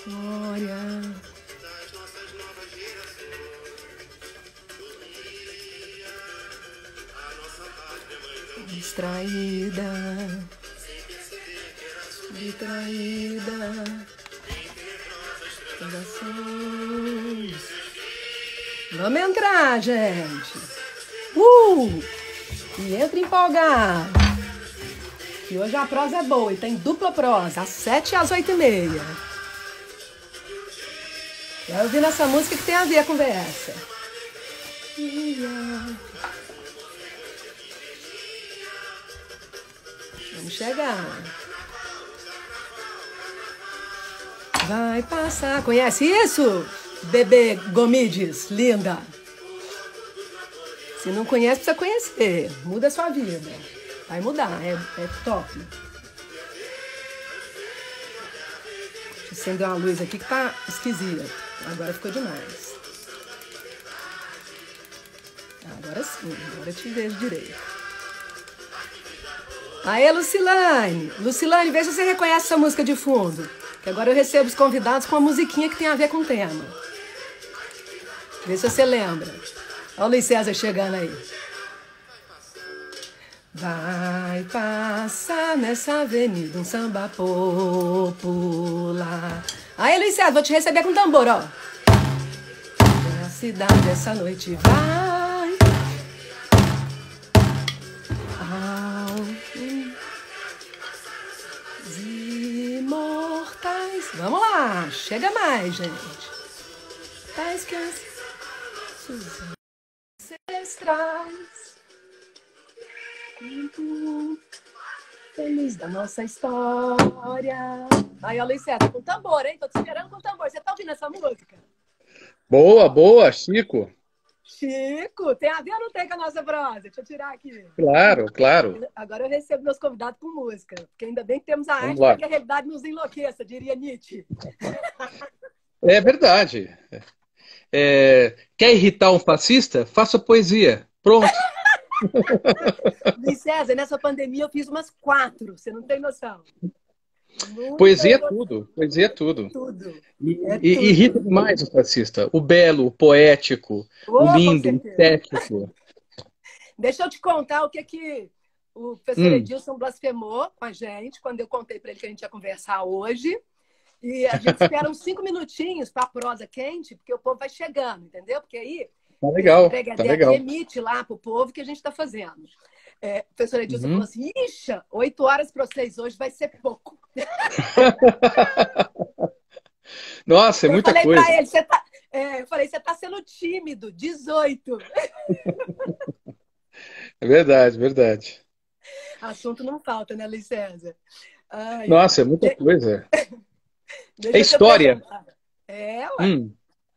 Glória. Distraída. Distraída. Vamos entrar, gente. E entra empolgado. E hoje a prosa é boa e tem dupla prosa, às 7 e às 8h30. Vai ouvindo essa música que tem a ver com conversa. Vamos chegar. Vai passar. Conhece isso? Bebê Gomides, linda. Se não conhece, precisa conhecer. Muda a sua vida. Vai mudar, é top. Deixa eu acender uma luz aqui que tá esquisita. Agora ficou demais. Agora sim, agora eu te vejo direito. Aê, Lucilane! Lucilane, vê se você reconhece essa música de fundo. Que agora eu recebo os convidados com uma musiquinha que tem a ver com o tema. Vê se você lembra. Olha o Luiz César chegando aí. Vai passar nessa avenida um samba popular. Aí, Luiz César, vou te receber com tambor, ó. A cidade essa noite vai aos imortais. Vamos lá, chega mais, gente. Tais que as ancestrais. Feliz da nossa história. Aí, ó, Luiz César, com tambor, hein? Tô te esperando com tambor. Você tá ouvindo essa música? Boa, boa, Chico. Chico, tem a ver ou não tem com a nossa prosa? Deixa eu tirar aqui. Claro, claro. Agora eu recebo meus convidados com música. Porque ainda bem que temos a Vamos arte lá. para que a realidade nos enlouqueça, diria Nietzsche. É verdade. Quer irritar um fascista? Faça poesia. Pronto. Luiz César, nessa pandemia eu fiz umas 4, você não tem noção. Poesia é tudo. Poesia é tudo. Tudo. E irrita demais o fascista. O belo, o poético, o lindo, o estético. Deixa eu te contar o que o professor Edilson blasfemou com a gente quando eu contei para ele que a gente ia conversar hoje. E a gente espera uns 5 minutinhos para a prosa quente, porque o povo vai chegando, entendeu? Porque aí Tá legal, o tá legal. emite lá para o povo que a gente está fazendo. O professor Edilson falou assim, ixa, 8 horas para vocês hoje vai ser pouco. Nossa, é muita coisa. Pra ele, eu falei, você está sendo tímido, 18. É verdade, verdade. Assunto não falta, né, Luiz César? Ai, nossa, é muita coisa. É história. Ué.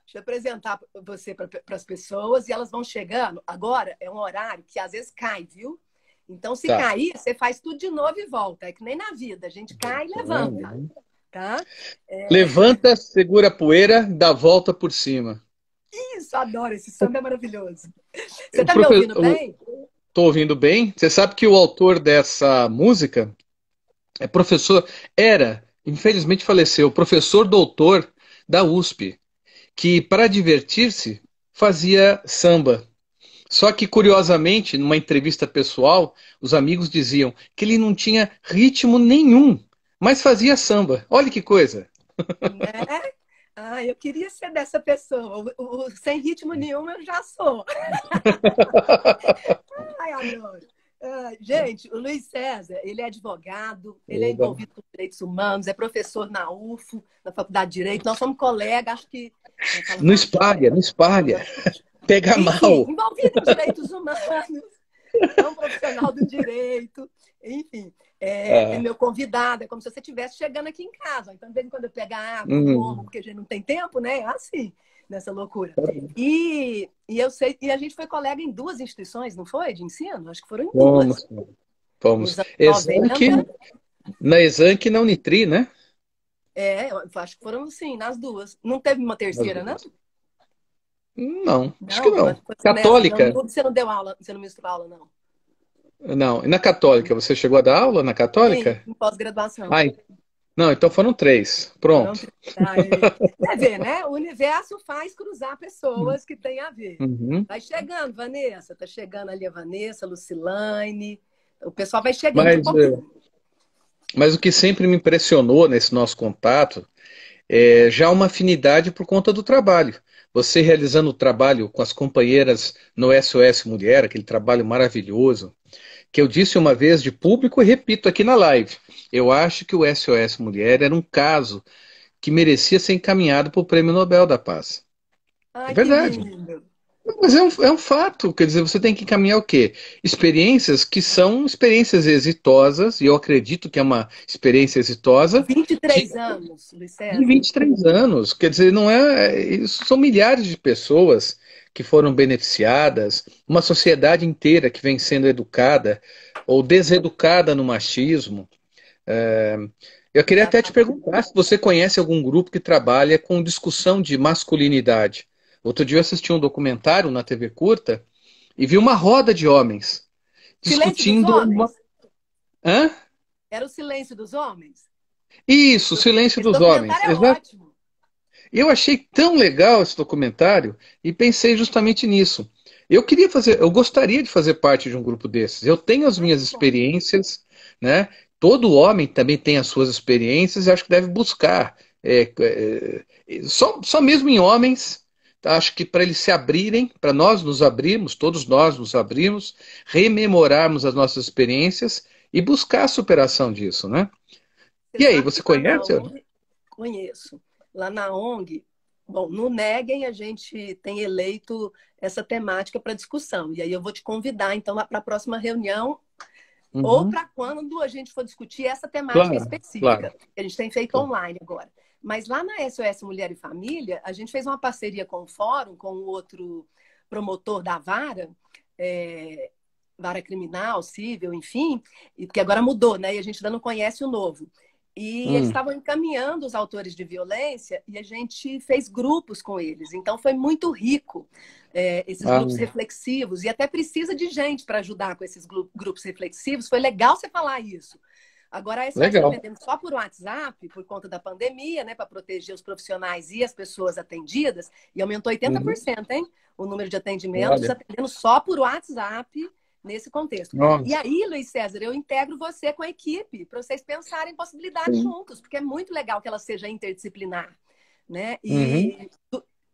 Deixa eu apresentar você para as pessoas e elas vão chegando. Agora é um horário que às vezes cai, viu? Então, se cair, você faz tudo de novo e volta. É que nem na vida. A gente cai e levanta. Tá? Levanta, segura a poeira, dá a volta por cima. Isso, adoro. Esse samba é maravilhoso. Você tá me ouvindo bem? Tô ouvindo bem. Você sabe que o autor dessa música é professor, infelizmente faleceu, professor doutor da USP, que para divertir-se fazia samba. Só que, curiosamente, numa entrevista pessoal, os amigos diziam que ele não tinha ritmo nenhum, mas fazia samba. Olha que coisa. Né? Eu queria ser dessa pessoa. Sem ritmo nenhum eu já sou. Adoro. Gente, o Luiz César, ele é advogado, ele é envolvido com direitos humanos, é professor na UFO, na Faculdade de Direito. Nós somos colegas, acho que... Não espalha. Pega mal. Envolvido em direitos humanos, é um profissional do direito, enfim. É meu convidado, é como se você estivesse chegando aqui em casa. Então, de vez em quando eu pego a água, como, porque a gente não tem tempo, né? É assim, nessa loucura. E eu sei, e a gente foi colega em 2 instituições, não foi? De ensino? Acho que foram em 2. Fomos. Na Exanc e na Unitri, né? Eu acho que foram, sim, nas 2. Não teve uma terceira, não? Não, acho que não. Católica? Você não deu aula, você não ministrou aula, não? Não. E na Católica? Você chegou a dar aula na Católica? Sim, em pós-graduação. Não, então foram três. Foram Pronto. três. Aí, quer ver, né? O universo faz cruzar pessoas que têm a ver. Uhum. Vai chegando, Vanessa. Tá chegando ali a Vanessa, Lucilane. O pessoal vai chegando de Mas, pouquinho. mas o que sempre me impressionou nesse nosso contato é já uma afinidade por conta do trabalho. Você realizando o trabalho com as companheiras no SOS Mulher, aquele trabalho maravilhoso, que eu disse uma vez de público e repito aqui na live. Eu acho que o SOS Mulher era um caso que merecia ser encaminhado para o Prêmio Nobel da Paz. É Ai, que verdade. lindo. Mas é um fato, quer dizer, você tem que encaminhar o quê? Experiências que são experiências exitosas, e eu acredito que é uma experiência exitosa, vinte e que três anos, Luiz de César. 23 anos, quer dizer, não isso são milhares de pessoas que foram beneficiadas, uma sociedade inteira que vem sendo educada ou deseducada no machismo. Eu queria até te Exatamente. perguntar se você conhece algum grupo que trabalha com discussão de masculinidade. Outro dia eu assisti um documentário na TV curta e vi uma roda de homens Silêncio dos discutindo uma. homens? Hã? Era o silêncio dos homens? Isso, Silêncio Esse dos Homens. documentário é Exato. ótimo. Eu achei tão legal esse documentário e pensei justamente nisso. Eu gostaria de fazer parte de um grupo desses. Eu tenho as Ai, minhas que bom. experiências, né? Todo homem também tem as suas experiências e acho que deve buscar. Só mesmo em homens, acho que para eles se abrirem, para nós nos abrirmos, todos nós nos abrirmos, rememorarmos as nossas experiências e buscar a superação disso, né? Você E aí, sabe você que lá na conhece? ONG, conheço. Lá na ONG, bom, no Neguem a gente tem eleito essa temática para discussão. E aí eu vou te convidar, então, para a próxima reunião, ou Uhum. para quando a gente for discutir essa temática Claro, específica, claro, que a gente tem feito claro. online agora. Mas lá na SOS Mulher e Família, a gente fez uma parceria com o Fórum, com o outro promotor da vara, é, vara criminal, civil, enfim, e que agora mudou, né? E a gente ainda não conhece o novo. E eles Hum. estavam encaminhando os autores de violência e a gente fez grupos com eles. Então foi muito rico, esses Ah, grupos reflexivos, e até precisa de gente para ajudar com esses grupos reflexivos. Foi legal você falar isso. Agora a SOS está legal. atendendo só por WhatsApp, por conta da pandemia, né, para proteger os profissionais e as pessoas atendidas, e aumentou Uhum. 80%, hein, o número de atendimentos, Olha, atendendo só por WhatsApp nesse contexto. E nossa, aí, Luiz César, eu integro você com a equipe para vocês pensarem em possibilidades sim. juntos, porque é muito legal que ela seja interdisciplinar, né? Uhum. E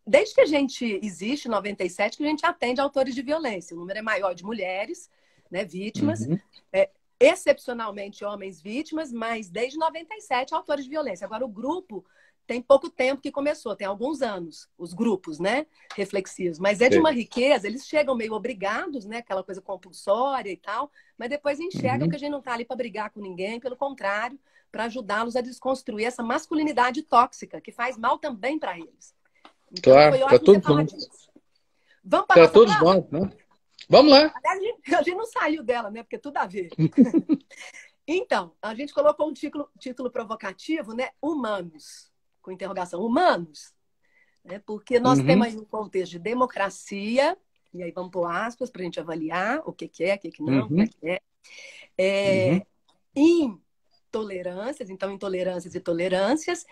desde que a gente existe, em 97, que a gente atende autores de violência. O número é maior de mulheres, né, vítimas, Uhum. é, excepcionalmente homens vítimas, mas desde 97 autores de violência. Agora, o grupo tem pouco tempo que começou, tem alguns anos, os grupos, né, reflexivos. Mas é de uma Sei. riqueza, eles chegam meio obrigados, né, aquela coisa compulsória e tal, mas depois enxergam que Uhum. a gente não está ali para brigar com ninguém, pelo contrário, para ajudá-los a desconstruir essa masculinidade tóxica, que faz mal também para eles. Então, Claro, foi para ótimo você todos falar nós. disso. Vamos para a Para nossa todos prova? nós, né? Vamos lá. Aliás, a gente não saiu dela, né? Porque tudo a ver. Então, a gente colocou um título provocativo, né? Humanos, com interrogação. Humanos, né? Porque nós temos Uhum. aí um contexto de democracia, e aí vamos pôr aspas para a gente avaliar o que é, o que não, como Uhum. é que é. Uhum. Intolerâncias, então intolerâncias e tolerâncias,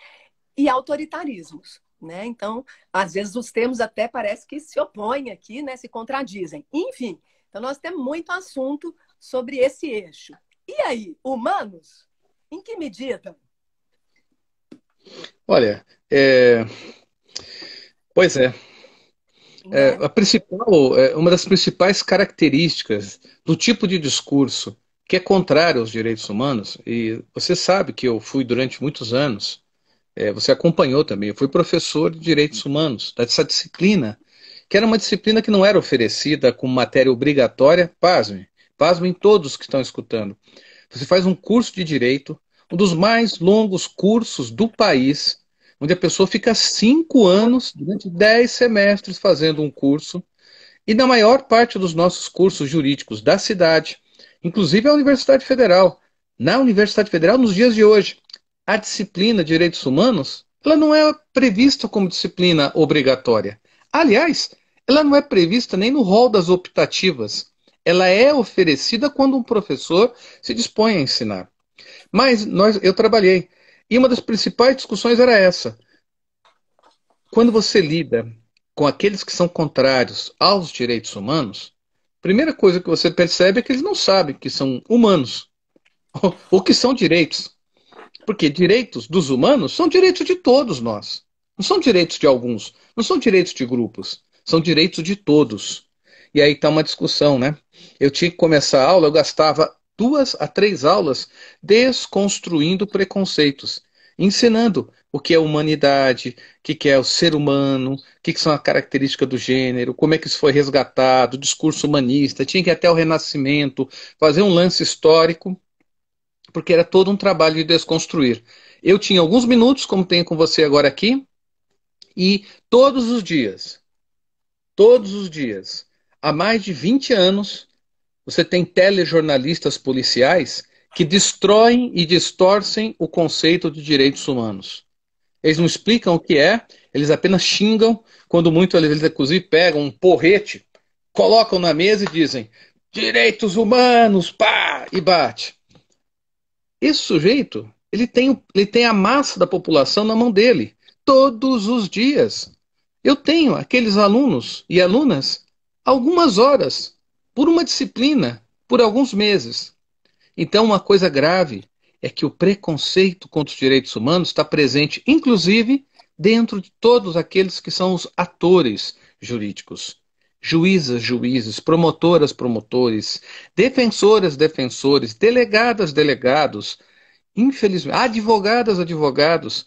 e autoritarismos. Né? Então, às vezes os termos até parece que se opõem aqui, né? Se contradizem. Enfim, então nós temos muito assunto sobre esse eixo. E aí, humanos? Em que medida? Olha, pois é, Né? uma das principais características do tipo de discurso que é contrário aos direitos humanos, e você sabe que eu fui durante muitos anos, você acompanhou também, eu fui professor de direitos humanos, dessa disciplina, que era uma disciplina que não era oferecida como matéria obrigatória, pasmem todos que estão escutando. Você faz um curso de direito, um dos mais longos cursos do país, onde a pessoa fica 5 anos, durante 10 semestres, fazendo um curso, e na maior parte dos nossos cursos jurídicos da cidade, inclusive a Universidade Federal. Na Universidade Federal, nos dias de hoje, a disciplina de Direitos Humanos, ela não é prevista como disciplina obrigatória. Aliás, ela não é prevista nem no rol das optativas. Ela é oferecida quando um professor se dispõe a ensinar. Mas eu trabalhei. E uma das principais discussões era essa. Quando você lida com aqueles que são contrários aos direitos humanos, a primeira coisa que você percebe é que eles não sabem que são humanos, ou que são direitos. Porque direitos dos humanos são direitos de todos nós. Não são direitos de alguns, não são direitos de grupos, são direitos de todos. E aí está uma discussão, né? Eu tinha que começar a aula, eu gastava 2 a 3 aulas desconstruindo preconceitos, ensinando o que é humanidade, o que é o ser humano, o que são as características do gênero, como é que isso foi resgatado, o discurso humanista, tinha que ir até o Renascimento, fazer um lance histórico porque era todo um trabalho de desconstruir. Eu tinha alguns minutos, como tenho com você agora aqui, e todos os dias, há mais de 20 anos, você tem telejornalistas policiais que destroem e distorcem o conceito de direitos humanos. Eles não explicam o que é, eles apenas xingam, quando muito eles inclusive pegam um porrete, colocam na mesa e dizem direitos humanos, pá, e bate. Esse sujeito, ele tem a massa da população na mão dele, todos os dias. Eu tenho aqueles alunos e alunas algumas horas, por uma disciplina, por alguns meses. Então, uma coisa grave é que o preconceito contra os direitos humanos está presente, inclusive, dentro de todos aqueles que são os atores jurídicos. Juízas, juízes, promotoras, promotores, defensoras, defensores, delegadas, delegados, infelizmente, advogadas, advogados,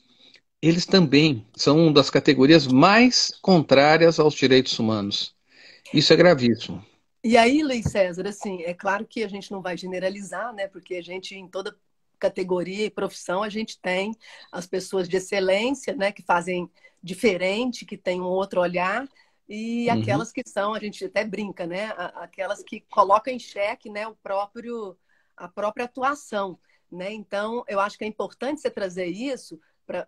eles também são uma das categorias mais contrárias aos direitos humanos. Isso é gravíssimo. E aí, Luiz César, assim, é claro que a gente não vai generalizar, né? Porque a gente, em toda categoria e profissão, a gente tem as pessoas de excelência, né? Que fazem diferente, que têm um outro olhar, e Uhum. aquelas que são, a gente até brinca, né? Aquelas que colocam em xeque, né? A própria atuação, né? Então, eu acho que é importante você trazer isso,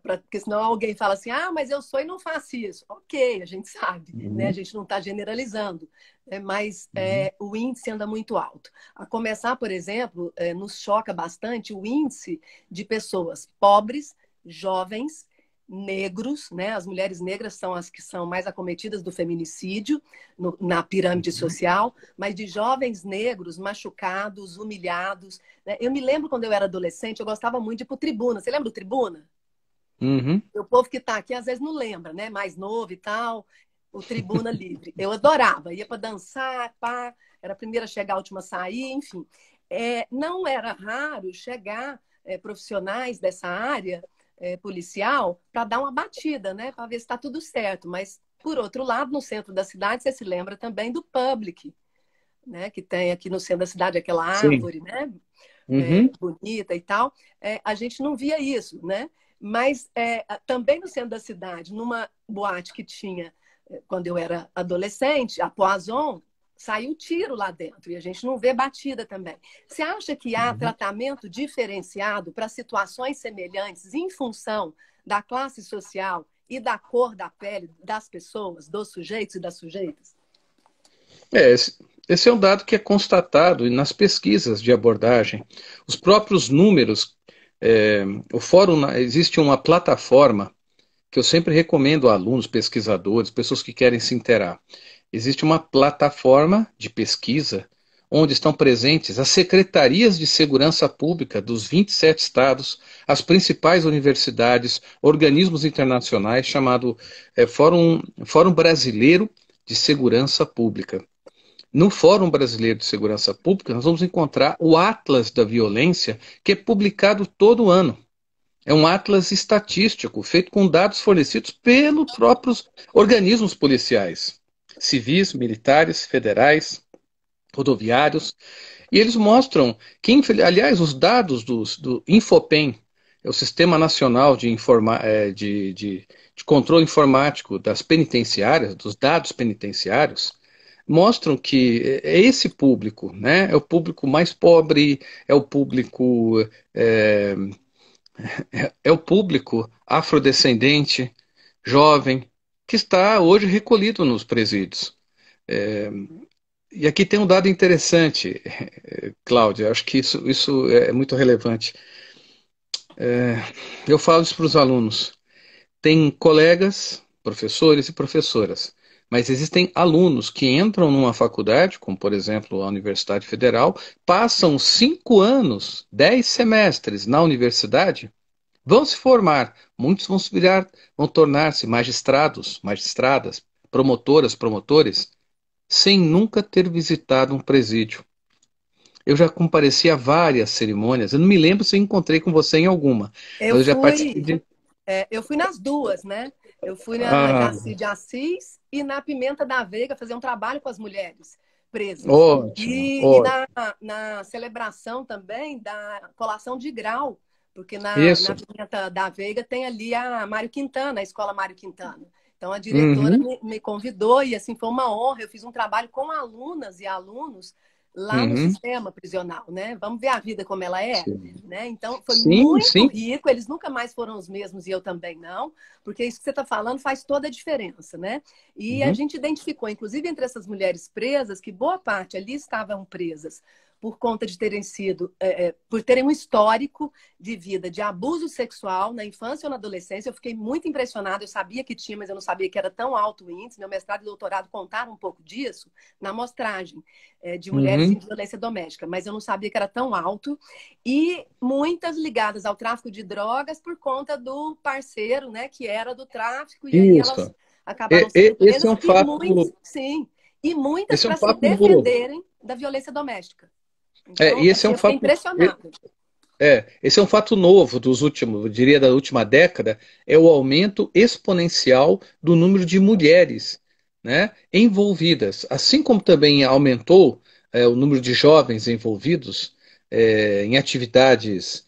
porque senão alguém fala assim, ah, mas eu sou e não faço isso. Ok, a gente sabe, né? A Uhum. gente não está generalizando, mas Uhum. o índice anda muito alto. A começar, por exemplo, nos choca bastante o índice de pessoas pobres, jovens, negros, né? As mulheres negras são as que são mais acometidas do feminicídio na pirâmide Uhum. social, mas de jovens negros machucados, humilhados, né? Eu me lembro quando eu era adolescente, eu gostava muito de ir para o Tribuna. Você lembra do Tribuna? Uhum. O povo que está aqui às vezes não lembra, né? Mais novo e tal, o Tribuna Livre. Eu adorava, ia para dançar, pá, era a primeira a chegar, a última a sair, enfim. Não era raro chegar profissionais dessa área policial para dar uma batida, né? Para ver se está tudo certo. Mas, por outro lado, no centro da cidade, você se lembra também do Public, né? Que tem aqui no centro da cidade aquela Sim. árvore, né? Uhum. Bonita e tal, a gente não via isso, né? Mas também no centro da cidade, numa boate que tinha, quando eu era adolescente, a Poison, saiu tiro lá dentro e a gente não vê batida também. Você acha que há Uhum. tratamento diferenciado para situações semelhantes em função da classe social e da cor da pele das pessoas, dos sujeitos e das sujeitas? Esse é um dado que é constatado nas pesquisas de abordagem. Os próprios números, é, o fórum, existe uma plataforma que eu sempre recomendo a alunos, pesquisadores, pessoas que querem se interar. Existe uma plataforma de pesquisa onde estão presentes as secretarias de segurança pública dos 27 estados, as principais universidades, organismos internacionais, chamado Fórum Brasileiro de Segurança Pública. No Fórum Brasileiro de Segurança Pública, nós vamos encontrar o Atlas da Violência, que é publicado todo ano. É um atlas estatístico, feito com dados fornecidos pelos próprios organismos policiais, civis, militares, federais, rodoviários. E eles mostram que, aliás, os dados do Infopem, é o Sistema Nacional de Controle Informático das Penitenciárias, dos dados penitenciários, mostram que é esse público, né? É o público mais pobre, é o público é, é o público afrodescendente, jovem, que está hoje recolhido nos presídios. É, e aqui tem um dado interessante, Cláudia, acho que isso é muito relevante. Eu falo isso para os alunos. Tem colegas, professores e professoras, mas existem alunos que entram numa faculdade, como por exemplo a Universidade Federal, passam 5 anos, 10 semestres na universidade, vão se formar, muitos vão se virar, vão tornar-se magistrados, magistradas, promotoras, promotores, sem nunca ter visitado um presídio. Eu já compareci a várias cerimônias, eu não me lembro se eu encontrei com você em alguma, Eu mas eu já participei fui, de. eu fui nas duas, né? Eu fui na Ah, Jaci de Assis e na Pimenta da Veiga fazer um trabalho com as mulheres presas. ótimo, E ótimo. na celebração também da colação de grau, porque na Isso. Pimenta da Veiga tem ali a Mário Quintana, a Escola Mário Quintana. Então a diretora Uhum, me convidou e assim foi uma honra. Eu fiz um trabalho com alunas e alunos lá no uhum. sistema prisional, né? Vamos ver a vida como ela é. Sim, Né? Então, foi sim. muito Sim. rico. Eles nunca mais foram os mesmos e eu também não, porque isso que você está falando faz toda a diferença, né? E a Uhum. gente identificou, inclusive entre essas mulheres presas, que boa parte ali estavam presas por conta de terem sido, por terem um histórico de vida de abuso sexual na infância ou na adolescência. Eu fiquei muito impressionada. Eu sabia que tinha, mas eu não sabia que era tão alto o índice. Meu mestrado e doutorado contaram um pouco disso na amostragem de mulheres em Uhum. violência doméstica, mas eu não sabia que era tão alto e muitas ligadas ao tráfico de drogas por conta do parceiro, né, que era do tráfico, e aí elas Isso. acabaram sendo Esse é presas um fato, e muitas esse é um para se fato novo. defenderem da violência doméstica. Então, E esse é assim, um eu fiquei fato, impressionada. esse é um fato novo dos últimos, eu diria da última década, é o aumento exponencial do número de mulheres, né, envolvidas, assim como também aumentou o número de jovens envolvidos em atividades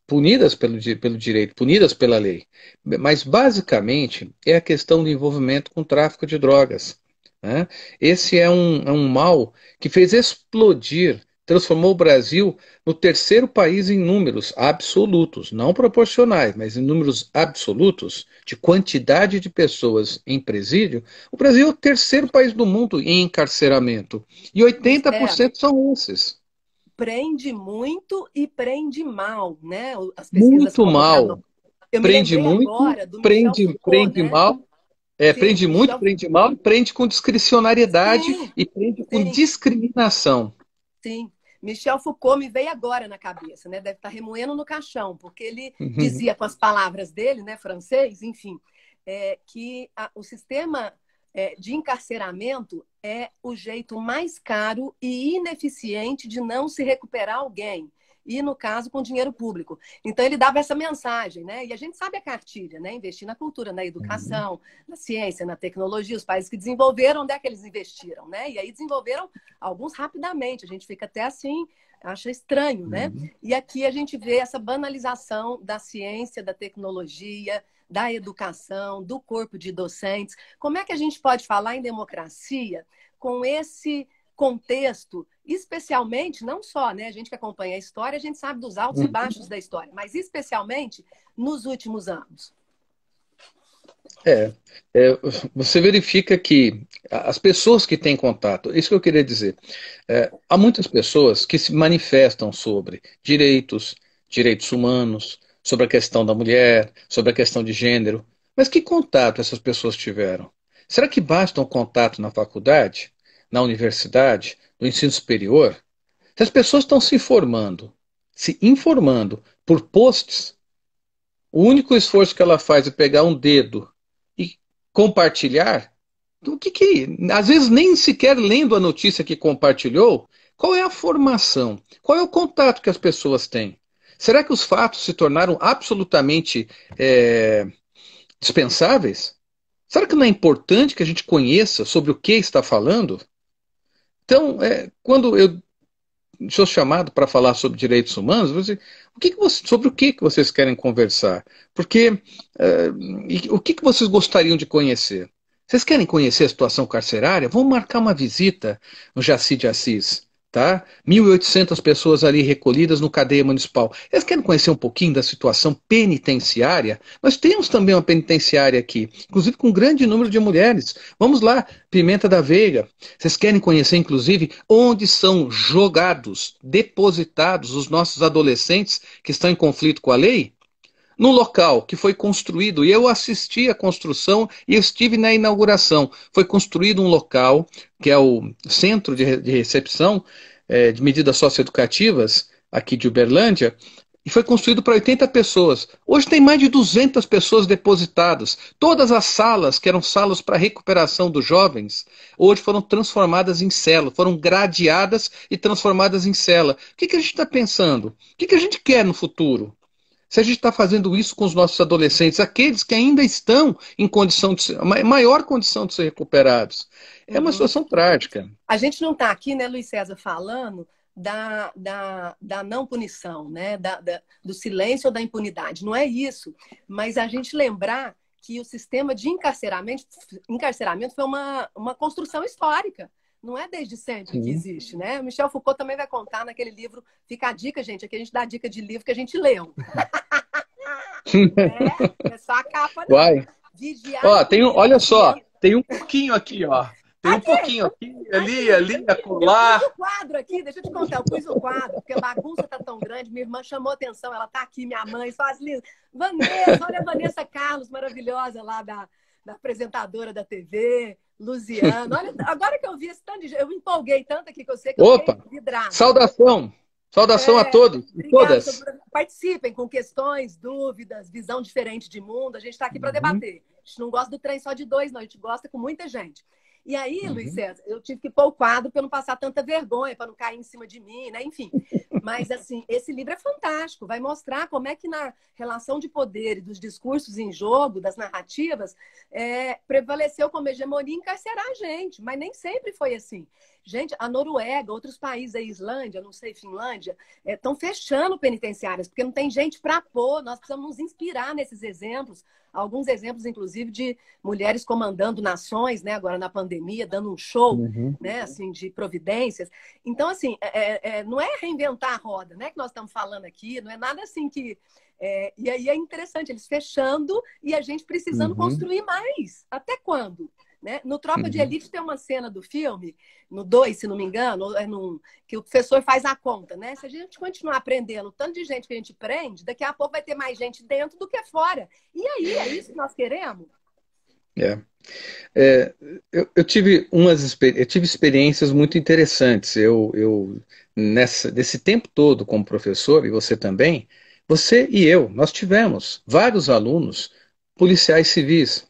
punidas pelo direito, punidas pela lei. Mas basicamente é a questão do envolvimento com o tráfico de drogas. Né? Esse é um mal que fez explodir, transformou o Brasil no terceiro país em números absolutos, não proporcionais, mas em números absolutos, de quantidade de pessoas em presídio, o Brasil é o terceiro país do mundo em encarceramento. E Michel, 80% são esses. prende muito e prende mal, né? As pesquisas Muito comprovaram. mal. Eu me Prende lembrei muito, agora do Michel Foucault, prende né? mal. Sim, Prende muito, Michel. prende mal, e prende com discricionariedade Sim, e prende com sim. discriminação. Sim, Michel Foucault me veio agora na cabeça, né? Deve estar remoendo no caixão, porque ele Uhum. dizia com as palavras dele, né, francês, enfim, que o sistema de encarceramento é o jeito mais caro e ineficiente de não se recuperar alguém. E, no caso, com dinheiro público. Então, ele dava essa mensagem, né? E a gente sabe a cartilha, né? Investir na cultura, na Uhum. educação, na ciência, na tecnologia. Os países que desenvolveram, onde é que eles investiram, né? E aí desenvolveram alguns rapidamente. A gente fica até assim, acha estranho, né? Uhum. E aqui a gente vê essa banalização da ciência, da tecnologia, da educação, do corpo de docentes. Como é que a gente pode falar em democracia com esse contexto, especialmente, não só, né? A gente que acompanha a história, a gente sabe dos altos e Uhum. baixos da história, mas especialmente nos últimos anos. É, é, você verifica que as pessoas que têm contato, isso que eu queria dizer, há muitas pessoas que se manifestam sobre direitos, direitos humanos, sobre a questão da mulher, sobre a questão de gênero, mas que contato essas pessoas tiveram? Será que basta um contato na faculdade, na universidade, no ensino superior? Se as pessoas estão se informando por posts, o único esforço que ela faz é pegar um dedo e compartilhar. O às vezes nem sequer lendo a notícia que compartilhou, qual é a formação? Qual é o contato que as pessoas têm? Será que os fatos se tornaram absolutamente é, dispensáveis? Será que não é importante que a gente conheça sobre o que está falando? Então, quando eu sou chamado para falar sobre direitos humanos, sobre o que vocês querem conversar? Porque o que vocês gostariam de conhecer? Vocês querem conhecer a situação carcerária? Vamos marcar uma visita no Jaci de Assis. tá? 1.800 pessoas ali recolhidas no cadeia municipal. Eles querem conhecer um pouquinho da situação penitenciária? Nós temos também uma penitenciária aqui, inclusive com um grande número de mulheres. Vamos lá, Pimenta da Veiga. Vocês querem conhecer, inclusive, onde são jogados, depositados os nossos adolescentes que estão em conflito com a lei? No local que foi construído, e eu assisti à construção e estive na inauguração, foi construído um local, que é o Centro de Recepção de Medidas Socioeducativas, aqui de Uberlândia, e foi construído para 80 pessoas. Hoje tem mais de 200 pessoas depositadas. Todas as salas, que eram salas para recuperação dos jovens, hoje foram transformadas em cela, foram gradeadas e transformadas em cela. O que a gente está pensando? O que a gente quer no futuro? Se a gente está fazendo isso com os nossos adolescentes, aqueles que ainda estão em condição de ser, maior condição de ser recuperados, é uma situação trágica. A gente não está aqui, né, Luiz César, falando da não punição, né, do silêncio ou da impunidade. Não é isso. Mas a gente lembrar que o sistema de encarceramento foi uma construção histórica. Não é desde sempre que existe, né? Michel Foucault também vai contar naquele livro. Fica a dica, gente. Aqui a gente dá dica de livro que a gente leu. É só a capa, não. Vai. Ó, olha só, tem um pouquinho aqui, ó. Tem um pouquinho aqui, ali, acolá. Eu pus o quadro aqui, deixa eu te contar, eu pus o quadro, porque a bagunça tá tão grande, minha irmã chamou atenção, ela tá aqui, minha mãe, faz lindo. Vanessa, olha a Vanessa Carlos, maravilhosa lá da apresentadora da TV. Luciano, olha, agora que eu vi esse tanto de gente, eu me empolguei tanto aqui que eu sei que eu fiquei vidrada. Saudação a todos e todas. Participem com questões, dúvidas, visão diferente de mundo. A gente está aqui para debater. A gente não gosta do trem só de dois, não. A gente gosta com muita gente. E aí, Luiz César, eu tive que pôr o quadro para não passar tanta vergonha, para não cair em cima de mim, né? Enfim. Mas, assim, esse livro é fantástico. Vai mostrar como é que na relação de poder e dos discursos em jogo, das narrativas, prevaleceu como hegemonia encarcerar a gente. Mas nem sempre foi assim. Gente, a Noruega, outros países, a Islândia, não sei, Finlândia, estão fechando penitenciárias, porque não tem gente para pôr. Nós precisamos nos inspirar nesses exemplos. Alguns exemplos, inclusive, de mulheres comandando nações, né, agora na pandemia, dando um show, né, assim, de providências. Então, assim, não é reinventar a roda, né, que nós estamos falando aqui, não é nada assim que... e aí é interessante, eles fechando e a gente precisando construir mais. Até quando? Né? No Tropa de Elite tem uma cena do filme, no 2, se não me engano, que o professor faz a conta, né? Se a gente continuar aprendendo o tanto de gente que a gente prende, daqui a pouco vai ter mais gente dentro do que fora. E aí, é isso que nós queremos? Eu tive experiências muito interessantes. Desse tempo todo como professor, e você também, você e eu, nós tivemos vários alunos policiais civis,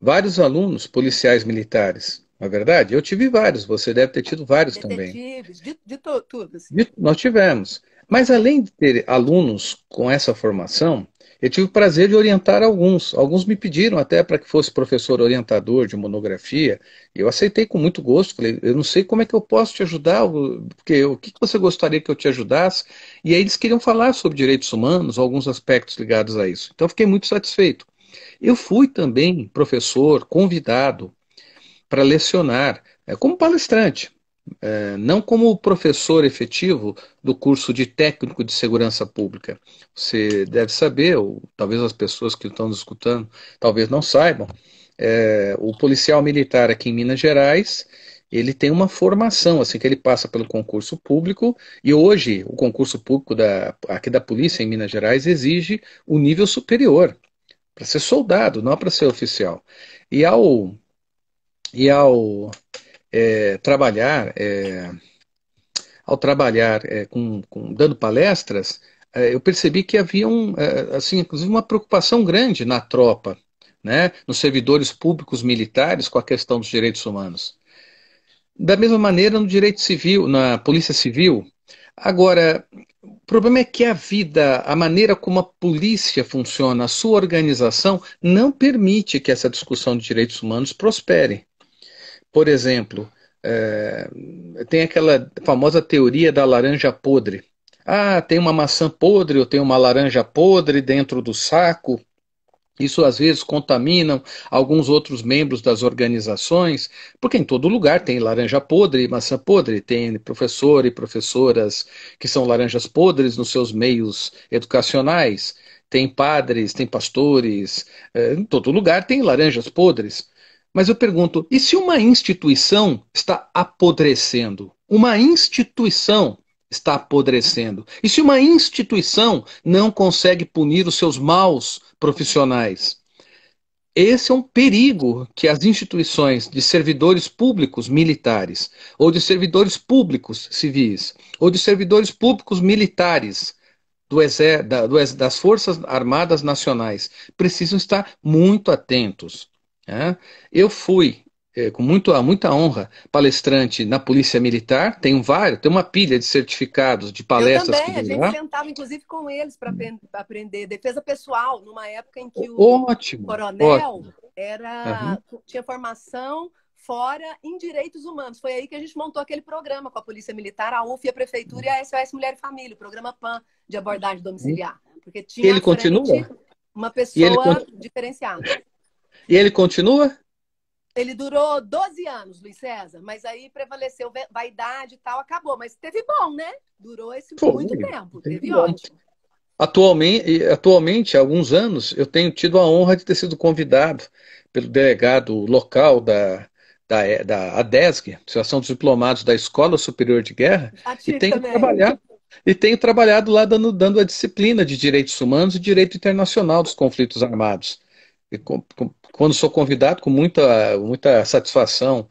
vários alunos policiais militares, não é verdade? Eu tive vários, você deve ter tido vários também. Detetives, de tudo. Assim. Nós tivemos. Mas além de ter alunos com essa formação, eu tive o prazer de orientar alguns. Alguns me pediram até para que fosse professor orientador de monografia, e eu aceitei com muito gosto. Falei, eu não sei como é que eu posso te ajudar, porque o que você gostaria que eu te ajudasse? E aí eles queriam falar sobre direitos humanos, alguns aspectos ligados a isso. Então eu fiquei muito satisfeito. Eu fui também professor convidado para lecionar como palestrante, não como professor efetivo do curso de técnico de segurança pública. Você deve saber, ou talvez as pessoas que estão nos escutando talvez não saibam, o policial militar aqui em Minas Gerais, ele tem uma formação, assim que ele passa pelo concurso público, e hoje o concurso público aqui da polícia em Minas Gerais exige o nível superior, para ser soldado, não para ser oficial. E ao trabalhar, dando palestras, eu percebi que havia assim, inclusive uma preocupação grande na tropa, né, nos servidores públicos militares com a questão dos direitos humanos. Da mesma maneira no direito civil, na polícia civil. Agora, o problema é que a maneira como a polícia funciona, a sua organização, não permite que essa discussão de direitos humanos prospere. Por exemplo, tem aquela famosa teoria da laranja podre. Ah, tem uma maçã podre ou tem uma laranja podre dentro do saco. Isso às vezes contaminam alguns outros membros das organizações, porque em todo lugar tem laranja podre e maçã podre, tem professor e professoras que são laranjas podres nos seus meios educacionais, tem padres, tem pastores, em todo lugar tem laranjas podres. Mas eu pergunto, e se uma instituição está apodrecendo? Uma instituição está apodrecendo. E se uma instituição não consegue punir os seus maus profissionais? Esse é um perigo que as instituições de servidores públicos militares, ou de servidores públicos civis, ou de servidores públicos militares das Forças Armadas Nacionais precisam estar muito atentos. Né? Eu fui, com muita honra, palestrante na Polícia Militar, tenho uma pilha de certificados de Eu palestras que também, a dei gente lá. sentava, inclusive, com eles para aprender defesa pessoal, numa época em que o Ótimo, coronel ótimo. Uhum. tinha formação fora em direitos humanos. Foi aí que a gente montou aquele programa com a Polícia Militar, a UF, a Prefeitura e a SOS Mulher e Família, o programa PAN de abordagem domiciliar. Porque tinha Ele à frente continua? uma E ele, pessoa diferenciada. e ele continua? Ele durou 12 anos, Luiz César, mas aí prevaleceu vaidade e tal, acabou. Mas teve bom, né? Durou muito Foi. tempo, teve ótimo. Atualmente, há alguns anos, eu tenho tido a honra de ter sido convidado pelo delegado local da ADESG, Associação dos Diplomados da Escola Superior de Guerra, Já e tive tenho também. trabalhado, e tenho trabalhado lá dando a disciplina de direitos humanos e direito internacional dos conflitos armados. Quando sou convidado, com muita satisfação,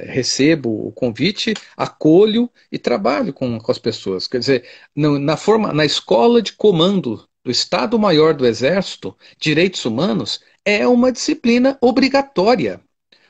recebo o convite, acolho e trabalho com as pessoas. Quer dizer, na escola de comando do Estado-Maior do Exército, direitos humanos é uma disciplina obrigatória.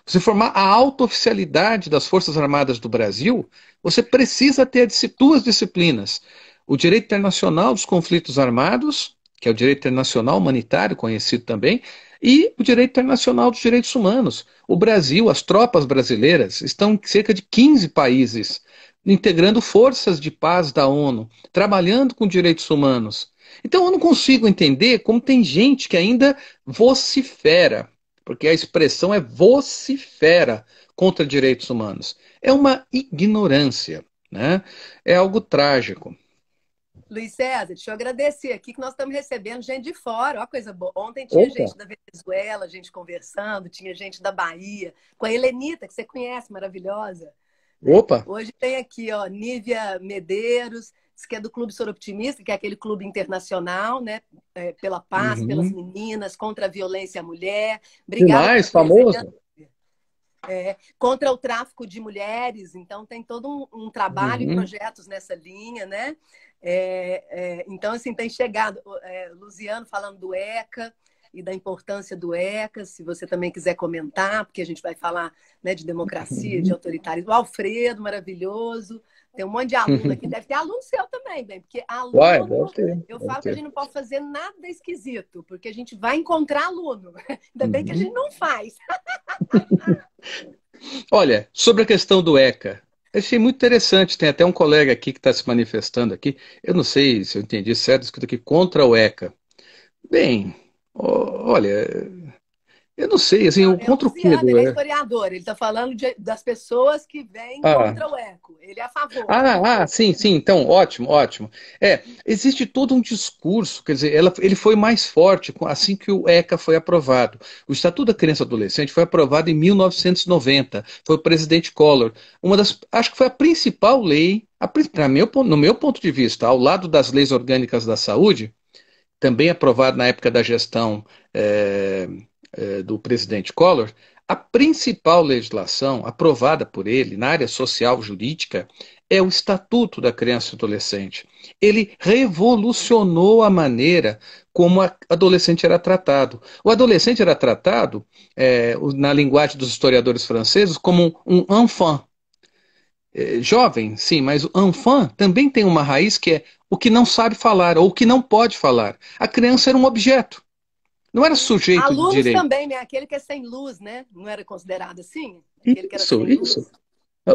Você formar a auto-oficialidade das Forças Armadas do Brasil, você precisa ter duas disciplinas: o direito internacional dos conflitos armados, que é o direito internacional humanitário, conhecido também, e o direito internacional dos direitos humanos. O Brasil, as tropas brasileiras, estão em cerca de 15 países, integrando forças de paz da ONU, trabalhando com direitos humanos. Então eu não consigo entender como tem gente que ainda vocifera, porque a expressão é vocifera contra direitos humanos. É uma ignorância, né? É algo trágico. Luiz César, deixa eu agradecer aqui que nós estamos recebendo gente de fora. Olha coisa boa. Ontem tinha Opa, gente da Venezuela, gente conversando, tinha gente da Bahia, com a Helenita, que você conhece, maravilhosa. Né? opa. Hoje tem aqui, ó, Nívia Medeiros, que é do Clube Soroptimista, que é aquele clube internacional, né? Pela paz, pelas Uhum. meninas, contra a violência à mulher. Obrigada pela Demais, presença. famoso. Contra o tráfico de mulheres, então tem todo um trabalho e Uhum. projetos nessa linha, né? Então, assim, tem chegado Luciano falando do ECA e da importância do ECA, se você também quiser comentar, porque a gente vai falar, né, de democracia, de Uhum. autoritarismo. O Alfredo, maravilhoso. Tem um monte de aluno aqui, deve ter aluno seu também, bem, porque Uai, deve aluno, ter, eu deve falo que a ter. gente não pode fazer nada esquisito, porque a gente vai encontrar aluno. Ainda bem que a Uhum. gente não faz. Olha, sobre a questão do ECA, achei muito interessante. Tem até um colega aqui que está se manifestando aqui. Eu não sei se eu entendi certo, escrito aqui contra o ECA. Bem, olha, eu não sei, assim, Não, é o contra o quê Luciano, do ele é ECA? historiador, ele está falando das pessoas que vêm Ah, contra o eco. Ele é a favor. sim, então, ótimo, ótimo. Existe todo um discurso, quer dizer, ele foi mais forte assim que o ECA foi aprovado. O Estatuto da Criança e Adolescente foi aprovado em 1990, foi o presidente Collor. Acho que foi a principal lei, no meu ponto de vista, ao lado das leis orgânicas da saúde, também aprovado na época da gestão eh, do presidente Collor, a principal legislação aprovada por ele na área social jurídica é o Estatuto da Criança e Adolescente. Ele revolucionou a maneira como o adolescente era tratado. O adolescente era tratado, na linguagem dos historiadores franceses, como um enfant. Jovem, sim, mas o enfant também tem uma raiz que é o que não sabe falar ou o que não pode falar. A criança era um objeto, não era Sim. sujeito de Alunos direito. também, né? Aquele que é sem luz, né? Não era considerado assim? Aquele que era sem Isso. luz.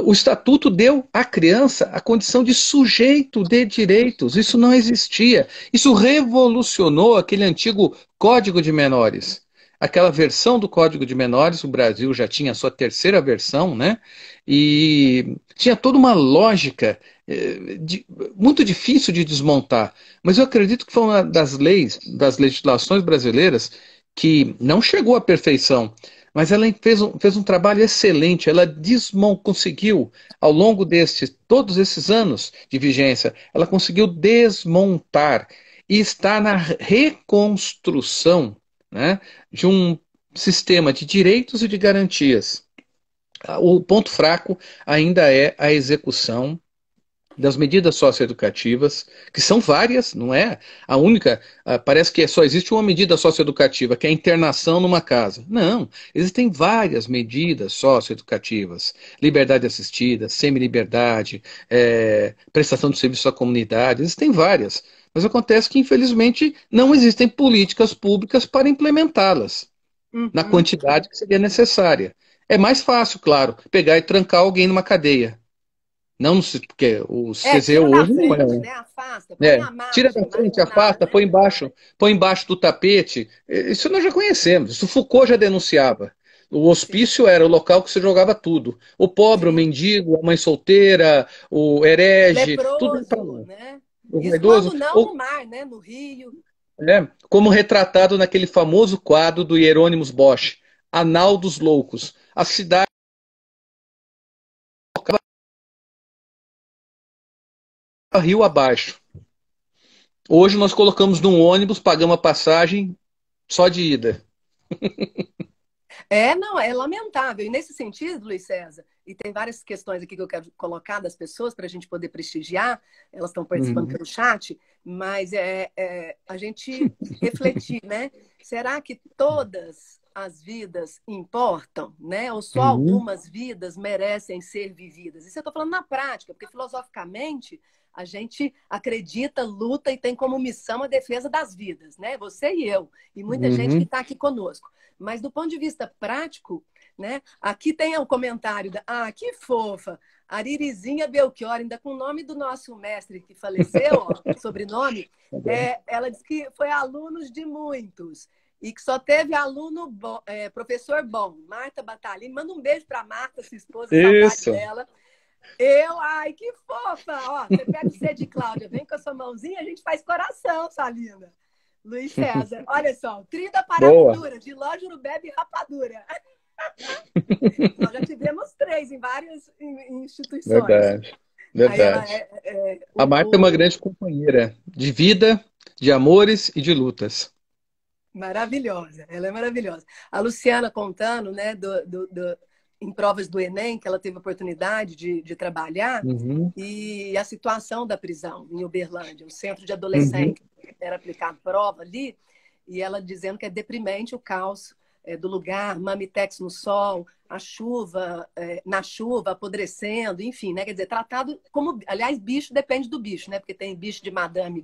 O Estatuto deu à criança a condição de sujeito de direitos. Isso não existia. Isso revolucionou aquele antigo Código de Menores. Aquela versão do Código de Menores, o Brasil já tinha a sua terceira versão, né? E tinha toda uma lógica muito difícil de desmontar. Mas eu acredito que foi uma das leis, das legislações brasileiras, que não chegou à perfeição, mas ela fez um trabalho excelente. Ela conseguiu, ao longo todos esses anos de vigência, ela conseguiu desmontar e está na reconstrução, né, de um sistema de direitos e de garantias. O ponto fraco ainda é a execução das medidas socioeducativas, que são várias, não é a única. Parece que só existe uma medida socioeducativa, que é a internação numa casa. Não, existem várias medidas socioeducativas: liberdade assistida, semi-liberdade, prestação de serviço à comunidade, existem várias. Mas acontece que, infelizmente, não existem políticas públicas para implementá-las na Uhum. quantidade que seria necessária. É mais fácil, claro, pegar e trancar alguém numa cadeia. Não, porque o CZU Tira da hoje não frente, é. né? Afasta, põe É, à tira da margem, frente, marginal, afasta, né? põe embaixo do tapete. Isso nós já conhecemos. Isso Foucault já denunciava. O Sim, hospício era o local que se jogava tudo. O pobre, o sim. mendigo, a mãe solteira, o herege, tudo ia para Leproso, lá. né? O Isso vaidoso, quando não no ou, mar, né? No rio. como retratado naquele famoso quadro do Hieronymus Bosch, Anal dos Loucos. A cidade rio abaixo. Hoje nós colocamos num ônibus, pagamos a passagem só de ida. Não, é lamentável. E nesse sentido, Luiz César, e tem várias questões aqui que eu quero colocar das pessoas para a gente poder prestigiar, elas estão participando Uhum. pelo chat, mas a gente refletir, né? Será que todas as vidas importam, né? Ou só Uhum. algumas vidas merecem ser vividas? Isso eu estou falando na prática, porque filosoficamente a gente acredita, luta e tem como missão a defesa das vidas, né? Você e eu, e muita gente que Uhum. está aqui conosco. Mas do ponto de vista prático, né? Aqui tem um comentário da, que fofa, Aririzinha Belchior, ainda com o nome do nosso mestre que faleceu, ó, sobrenome, ela disse que foi alunos de muitos e que só teve aluno bom, professor bom, Marta Batalini. Manda um beijo para Marta, sua esposa, saudade Isso. dela. Ai, que fofa! Ó, você pega o C de Cláudia, vem com a sua mãozinha, a gente faz coração, sua linda. Luiz César, olha só, trio da Boa. Parapidura, de Lógio Bebe e Rapadura. Nós já tivemos três em várias instituições. Verdade. Aí ela Verdade. A o, Marta é uma grande companheira de vida, de amores e de lutas. maravilhosa, ela é maravilhosa. A Luciana contando, né, em provas do Enem, que ela teve a oportunidade de trabalhar, Uhum. e a situação da prisão em Uberlândia, o centro de Uhum. adolescentes, era aplicado prova ali, e ela dizendo que é deprimente o caos do lugar, mamitex no sol, a chuva, na chuva, apodrecendo, enfim, né? Quer dizer, tratado como. Aliás, bicho depende do bicho, né? Porque tem bicho de madame,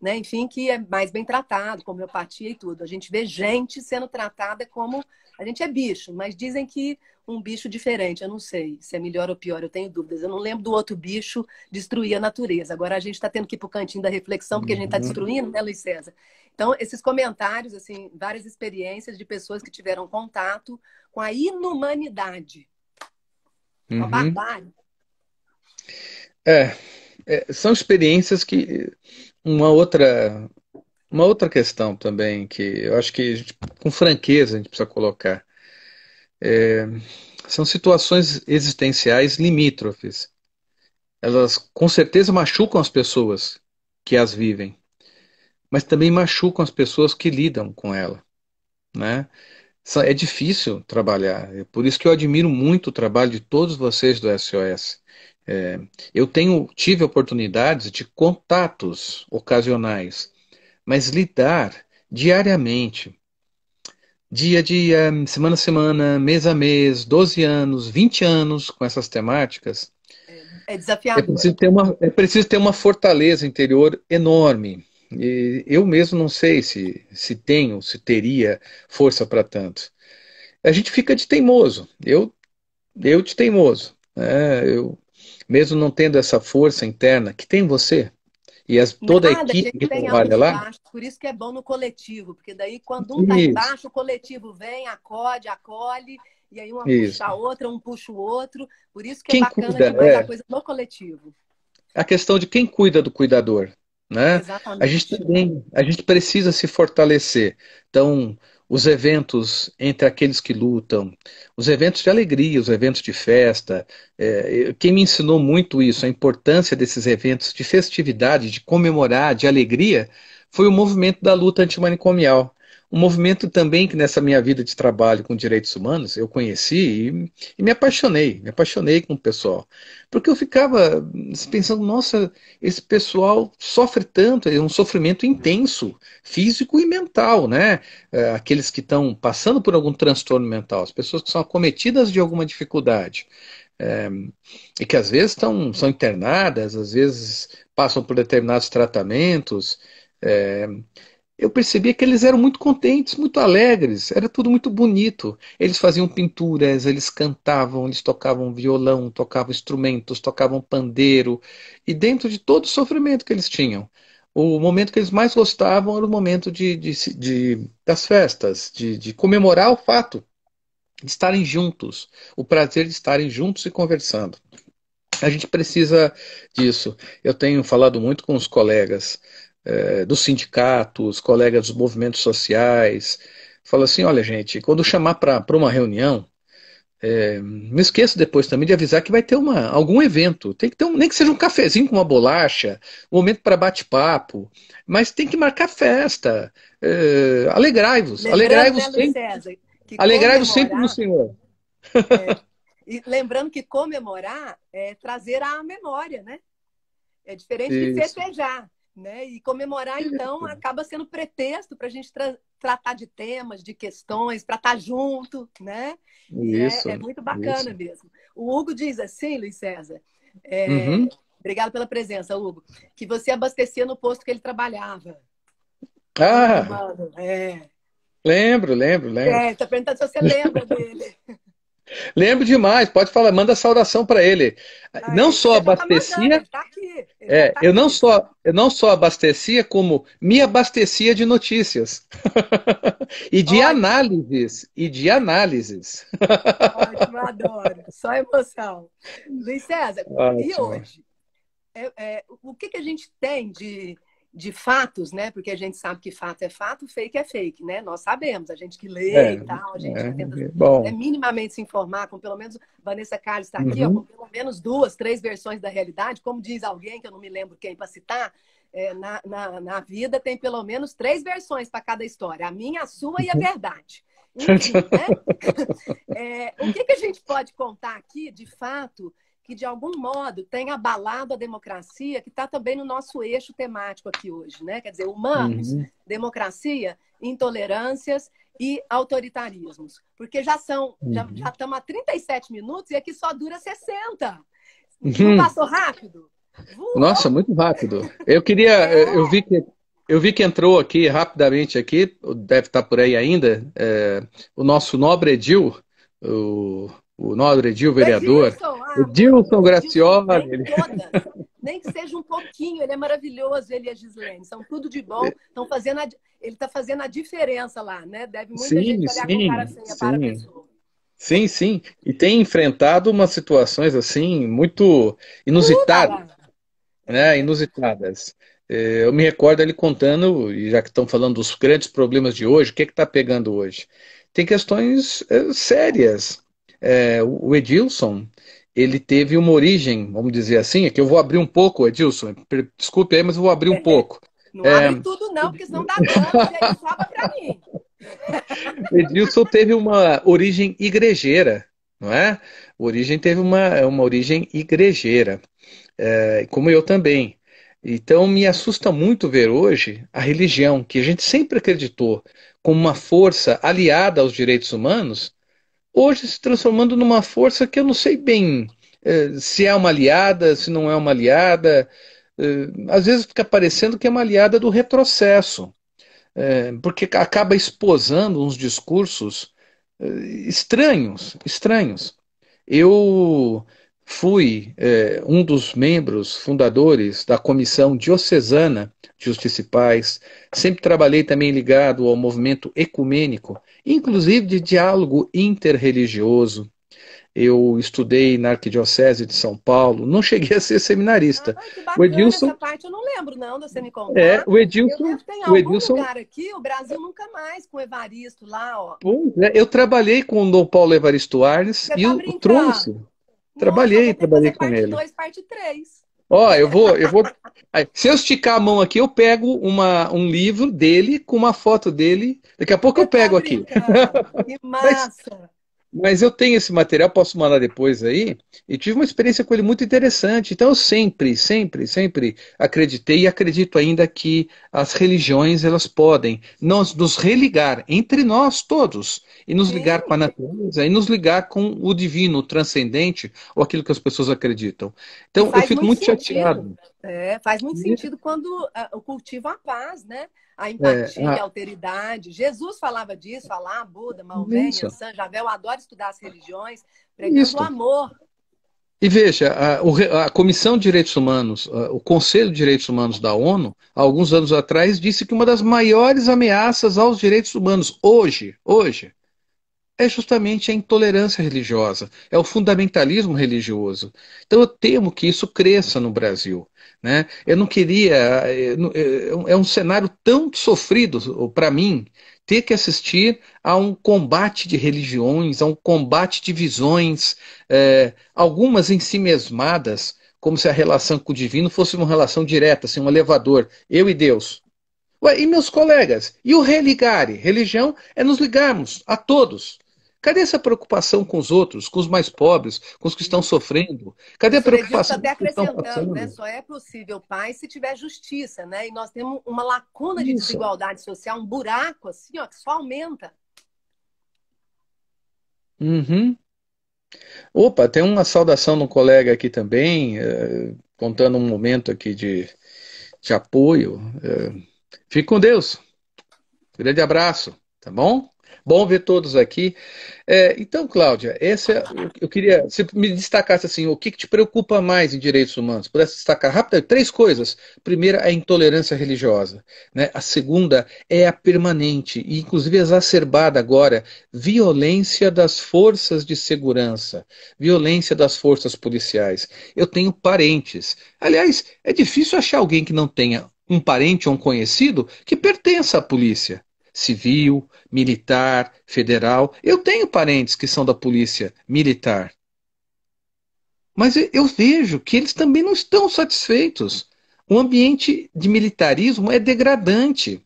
né? Enfim, que é mais bem tratado, com homeopatia e tudo. A gente vê gente sendo tratada como. A gente é bicho, mas dizem que um bicho diferente, eu não sei se é melhor ou pior, eu tenho dúvidas. Eu não lembro do outro bicho destruir a natureza. Agora a gente está tendo que ir para o cantinho da reflexão, porque a gente está Uhum. destruindo, né, Luiz César? Então, esses comentários, assim, várias experiências de pessoas que tiveram contato com a inumanidade, com a Uhum. barbárie. É, são experiências que uma outra questão também que eu acho que com franqueza a gente precisa colocar. São situações existenciais limítrofes. Elas com certeza machucam as pessoas que as vivem, mas também machucam as pessoas que lidam com ela, né? É difícil trabalhar, é por isso que eu admiro muito o trabalho de todos vocês do SOS. É, eu tive oportunidades de contatos ocasionais, mas lidar diariamente, dia a dia, semana a semana, mês a mês, 12 anos, 20 anos com essas temáticas, É é desafiador. preciso ter uma fortaleza interior enorme. E eu mesmo não sei se teria força para tanto. A gente fica de teimoso. Eu de teimoso. Eu, mesmo não tendo essa força interna que tem você e toda a Nada, a equipe gente que tem trabalha altos e lá, baixos, por isso que é bom no coletivo, porque daí quando um está isso, embaixo, o coletivo vem, acode, acolhe, e aí uma puxa isso. a outra, um puxa o outro. Por isso que é Quem bacana cuida, demais a coisa no coletivo. a questão de quem cuida do cuidador, né? A gente Exatamente. também, a gente precisa se fortalecer. Então, os eventos entre aqueles que lutam, os eventos de alegria, os eventos de festa, quem me ensinou muito isso, a importância desses eventos de festividade, de comemorar, de alegria, foi o movimento da luta antimanicomial. Um movimento também que nessa minha vida de trabalho com direitos humanos eu conheci e me apaixonei com o pessoal. Porque eu ficava pensando, nossa, esse pessoal sofre tanto, é um sofrimento intenso, físico e mental, né? Aqueles que estão passando por algum transtorno mental, as pessoas que são acometidas de alguma dificuldade, é, e que às vezes são internadas, às vezes passam por determinados tratamentos. é, eu percebia que eles eram muito contentes, muito alegres, era tudo muito bonito. Eles faziam pinturas, eles cantavam, eles tocavam violão, tocavam instrumentos, tocavam pandeiro, e dentro de todo o sofrimento que eles tinham, o momento que eles mais gostavam era o momento das festas, de comemorar o fato de estarem juntos, o prazer de estarem juntos e conversando. A gente precisa disso. Eu tenho falado muito com os colegas dos sindicatos, colegas dos movimentos sociais. Falo assim: olha, gente, quando chamar para uma reunião, não esqueça depois também de avisar que vai ter algum evento. Tem que ter nem que seja um cafezinho com uma bolacha, um momento para bate-papo, mas tem que marcar festa. Alegrai-vos, Lembrando, né, alegrai-vos Luiz sempre, César, que alegrai-vos sempre no comemorar Senhor. e lembrando que comemorar é trazer à memória, né? É diferente de Isso, festejar, né? E comemorar, então, acaba sendo pretexto para a gente tratar de temas, de questões, para estar junto, né? E é isso, muito isso. bacana mesmo. O Hugo diz assim, Luiz César, Uhum. obrigado pela presença, Hugo, que você abastecia no posto que ele trabalhava. Hugo, Ah, mano, lembro, lembro, lembro. tá perguntando se você lembra dele. Lembro demais, pode falar, manda saudação para ele. Não Aí, só você já tá mandando, abastecia, ele tá aqui, ele já tá eu não aqui. só, eu não só abastecia, como me abastecia de notícias. Ótimo, E de análises. ótimo, adoro. Só emoção. Luiz César, e Ótimo. hoje? O que a gente tem de fatos, né? Porque a gente sabe que fato é fake, né? Nós sabemos, a gente que lê É, e tal, a gente que tenta bom. minimamente se informar, com pelo menos Vanessa Carlos está aqui, ó, com Uhum. pelo menos duas, três versões da realidade, como diz alguém, que eu não me lembro quem para citar, na vida tem pelo menos três versões para cada história, a minha, a sua e a verdade. Enfim, né? O que a gente pode contar aqui, de fato, que de algum modo tem abalado a democracia, que está também no nosso eixo temático aqui hoje, né? Quer dizer, humanos, Uhum. democracia, intolerâncias e autoritarismos. Porque já Uhum. estamos a 37 minutos e aqui só dura 60. Não Uhum. passou rápido? Voou! Nossa, muito rápido. Eu queria, eu vi que entrou aqui rapidamente aqui, deve estar por aí ainda, o nosso nobre Edil, o nobre Edil, O vereador, Edilson, mano, Edilson o Edilson vem Gracioli. todas. Nem que seja um pouquinho, ele é maravilhoso, ele e a Gislene, são tudo de bom, estão fazendo ele está fazendo a diferença lá, né? Deve muita gente Sim, olhar com cara sim, feia para a sim, pessoa. sim, sim. E tem enfrentado umas situações assim muito Uba inusitadas, lá! né? É, Inusitadas. Eu me recordo ele contando, e já que estão falando dos grandes problemas de hoje, o que está pegando hoje? Tem questões sérias. O Edilson, ele teve uma origem, vamos dizer assim, é que eu vou abrir um pouco, Edilson, desculpe aí, mas eu vou abrir um pouco. não É, abre tudo, não, porque senão dá danos e aí sobra para mim. Edilson teve uma origem igrejeira, não é? O origem teve uma origem igrejeira, como eu também. Então me assusta muito ver hoje a religião, que a gente sempre acreditou como uma força aliada aos direitos humanos, hoje se transformando numa força que eu não sei bem se é uma aliada, se não é uma aliada. Às vezes fica parecendo que é uma aliada do retrocesso, porque acaba esposando uns discursos estranhos, estranhos. Eu fui um dos membros fundadores da Comissão Diocesana de Justiça e Paz, sempre trabalhei também ligado ao movimento ecumênico, inclusive de diálogo interreligioso. Eu estudei na Arquidiocese de São Paulo, não cheguei a ser seminarista. Ai, que O bacana essa Edilson, parte. Eu não lembro, não, de você me contar. o Eu Edilson, devo ter em o algum Edilson, lugar aqui, o Brasil nunca mais, com o Evaristo lá, ó. pois é, eu trabalhei com o Dom Paulo Evaristo Arnes Você e tá o trouxe. brincando? Nossa, nós Trabalhei, vamos ter que trabalhei fazer com parte ele. 2, parte 3. Ó, eu vou. Aí, se eu esticar a mão aqui, eu pego um livro dele com uma foto dele. Daqui a pouco eu Você tá pego aqui. brincando? Que Mas massa! Mas eu tenho esse material, posso mandar depois aí, e tive uma experiência com ele muito interessante. Então eu sempre acreditei e acredito ainda que as religiões elas podem nos religar entre nós todos e nos ligar com a Sim, natureza e nos ligar com o divino, o transcendente, ou aquilo que as pessoas acreditam. e Então eu faz fico muito muito sentido. chateado. É, faz muito sentido quando eu cultivo a paz, né? A É, empatia, a alteridade. Jesus falava disso, Alá, Buda, Maomé, isso, Yansan, Javé. Eu adoro estudar as religiões, pregando o isso. amor. E veja, a Comissão de Direitos Humanos, o Conselho de Direitos Humanos da ONU, há alguns anos atrás, disse que uma das maiores ameaças aos direitos humanos hoje, é justamente a intolerância religiosa, é o fundamentalismo religioso. Então eu temo que isso cresça no Brasil. Né? Eu não queria. É um cenário tão sofrido para mim ter que assistir a um combate de religiões, a um combate de visões, algumas em si mesmadas, como se a relação com o divino fosse uma relação direta, assim, um elevador, eu e Deus. Ué, e meus colegas? E o religare? Religião é nos ligarmos a todos. Cadê essa preocupação com os outros, com os mais pobres, com os que estão Isso. sofrendo? E Cadê o a senhor Edilson está preocupação com até os que estão acrescentando, né? passando? Só é possível paz se tiver justiça, né? E nós temos uma lacuna de Isso. desigualdade social, um buraco assim, ó, que só aumenta. Uhum. Opa, tem uma saudação de um colega aqui também, contando um momento aqui de apoio. Fique com Deus. Grande abraço, tá bom? Bom ver todos aqui. Então, Cláudia, eu queria que você me destacasse assim, o que te preocupa mais em direitos humanos? Pudesse destacar rápido três coisas. Primeira, a intolerância religiosa, né? A segunda é a permanente e inclusive exacerbada agora, violência das forças de segurança, violência das forças policiais. Eu tenho parentes. Aliás, é difícil achar alguém que não tenha um parente ou um conhecido que pertença à polícia civil, militar, federal. Eu tenho parentes que são da polícia militar, mas eu vejo que eles também não estão satisfeitos. O ambiente de militarismo é degradante.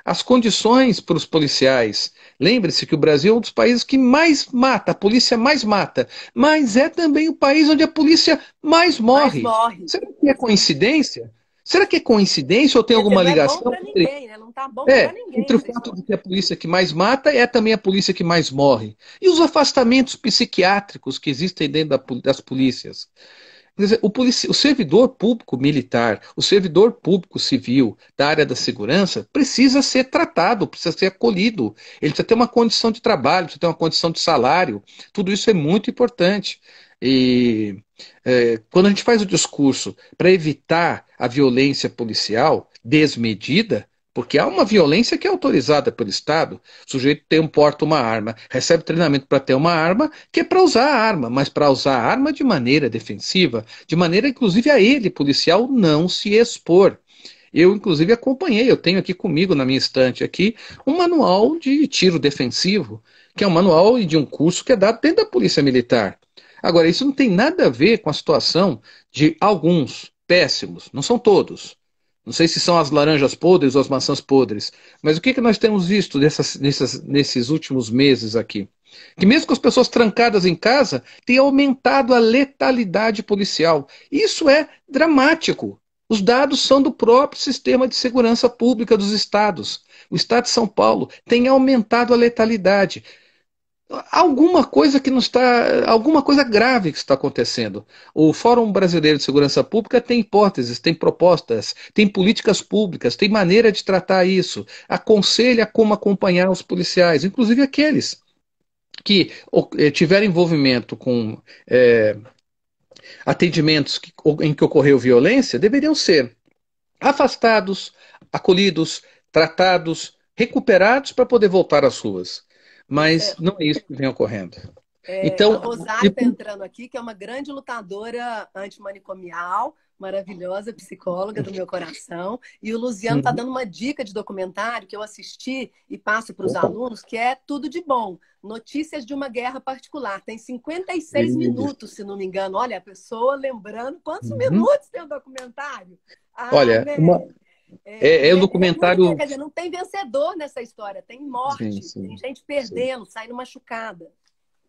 As condições para os policiais. Lembre-se que o Brasil é um dos países que mais mata, a polícia mais mata, mas é também o país onde a polícia mais Mas morre. morre. Será que é coincidência? Será que é coincidência ou tem Quer dizer, alguma não é bom ligação para entre ninguém, né? Não tá bom para ninguém entre o essa fato de história. que a polícia que mais mata é também a polícia que mais morre. E os afastamentos psiquiátricos que existem dentro das polícias. Quer dizer, o servidor público militar, o servidor público civil da área da segurança precisa ser tratado, precisa ser acolhido. Ele precisa ter uma condição de trabalho, precisa ter uma condição de salário. Tudo isso é muito importante. E quando a gente faz o discurso para evitar a violência policial desmedida, porque há uma violência que é autorizada pelo Estado. O sujeito porta uma arma, recebe treinamento para ter uma arma, que é para usar a arma, mas para usar a arma de maneira defensiva, de maneira, inclusive, a ele, policial, não se expor. Eu, inclusive, acompanhei, eu tenho aqui comigo, na minha estante aqui, um manual de tiro defensivo, que é um manual de um curso que é dado dentro da Polícia Militar. Agora, isso não tem nada a ver com a situação de alguns péssimos, não são todos. Não sei se são as laranjas podres ou as maçãs podres, mas o que nós temos visto nesses últimos meses aqui? Que mesmo com as pessoas trancadas em casa, tem aumentado a letalidade policial. Isso é dramático. Os dados são do próprio sistema de segurança pública dos estados. O estado de São Paulo tem aumentado a letalidade. Alguma coisa que não está, alguma coisa grave que está acontecendo. O Fórum Brasileiro de Segurança Pública tem hipóteses, tem propostas, tem políticas públicas, tem maneira de tratar isso, aconselha como acompanhar os policiais, inclusive aqueles que tiveram envolvimento com atendimentos em que ocorreu violência deveriam ser afastados, acolhidos, tratados, recuperados para poder voltar às ruas. Pois é. Mas não é isso que vem ocorrendo. A Então, Rosário está entrando aqui, que é uma grande lutadora antimanicomial, maravilhosa, psicóloga do meu coração. E o Luciano está dando uma dica de documentário que eu assisti e passo para os alunos, que é tudo de bom. Notícias de uma guerra particular. Tem 56 minutos, se não me engano. Olha, a pessoa lembrando quantos minutos tem o documentário. Olha, né? um documentário. Quer dizer, não tem vencedor nessa história, tem morte, tem gente perdendo, saindo machucada.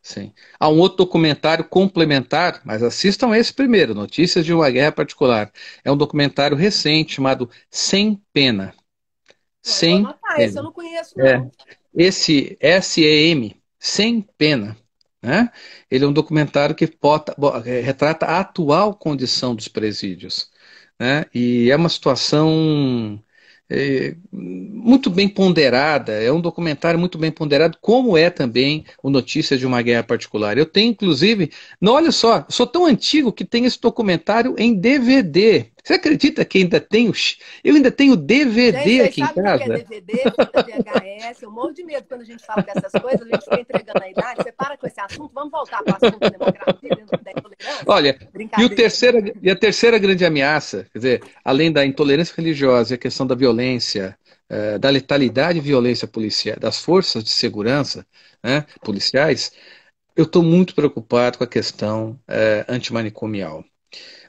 Sim. Há um outro documentário complementar, mas assistam esse primeiro, Notícias de uma Guerra Particular. É um documentário recente chamado Sem Pena. Sem Pena. Esse eu não conheço, não. Esse SEM, Sem Pena. Né? Ele é um documentário que retrata a atual condição dos presídios. Né? E é uma situação muito bem ponderada, é um documentário muito bem ponderado, como é também o Notícias de uma Guerra Particular. Eu tenho, inclusive, não, olha só, sou tão antigo que tenho esse documentário em DVD. Você acredita que ainda tenho? Eu ainda tenho DVD aqui em casa. Sabe o que é DVD, fita VHS? Eu morro de medo quando a gente fala dessas coisas, a gente fica entregando a idade. Você para com esse assunto, vamos voltar para o assunto da democracia, da intolerância? Olha, e a terceira grande ameaça, quer dizer, além da intolerância religiosa e a questão da violência, da letalidade e violência policial, das forças de segurança, né, policiais, eu estou muito preocupado com a questão antimanicomial.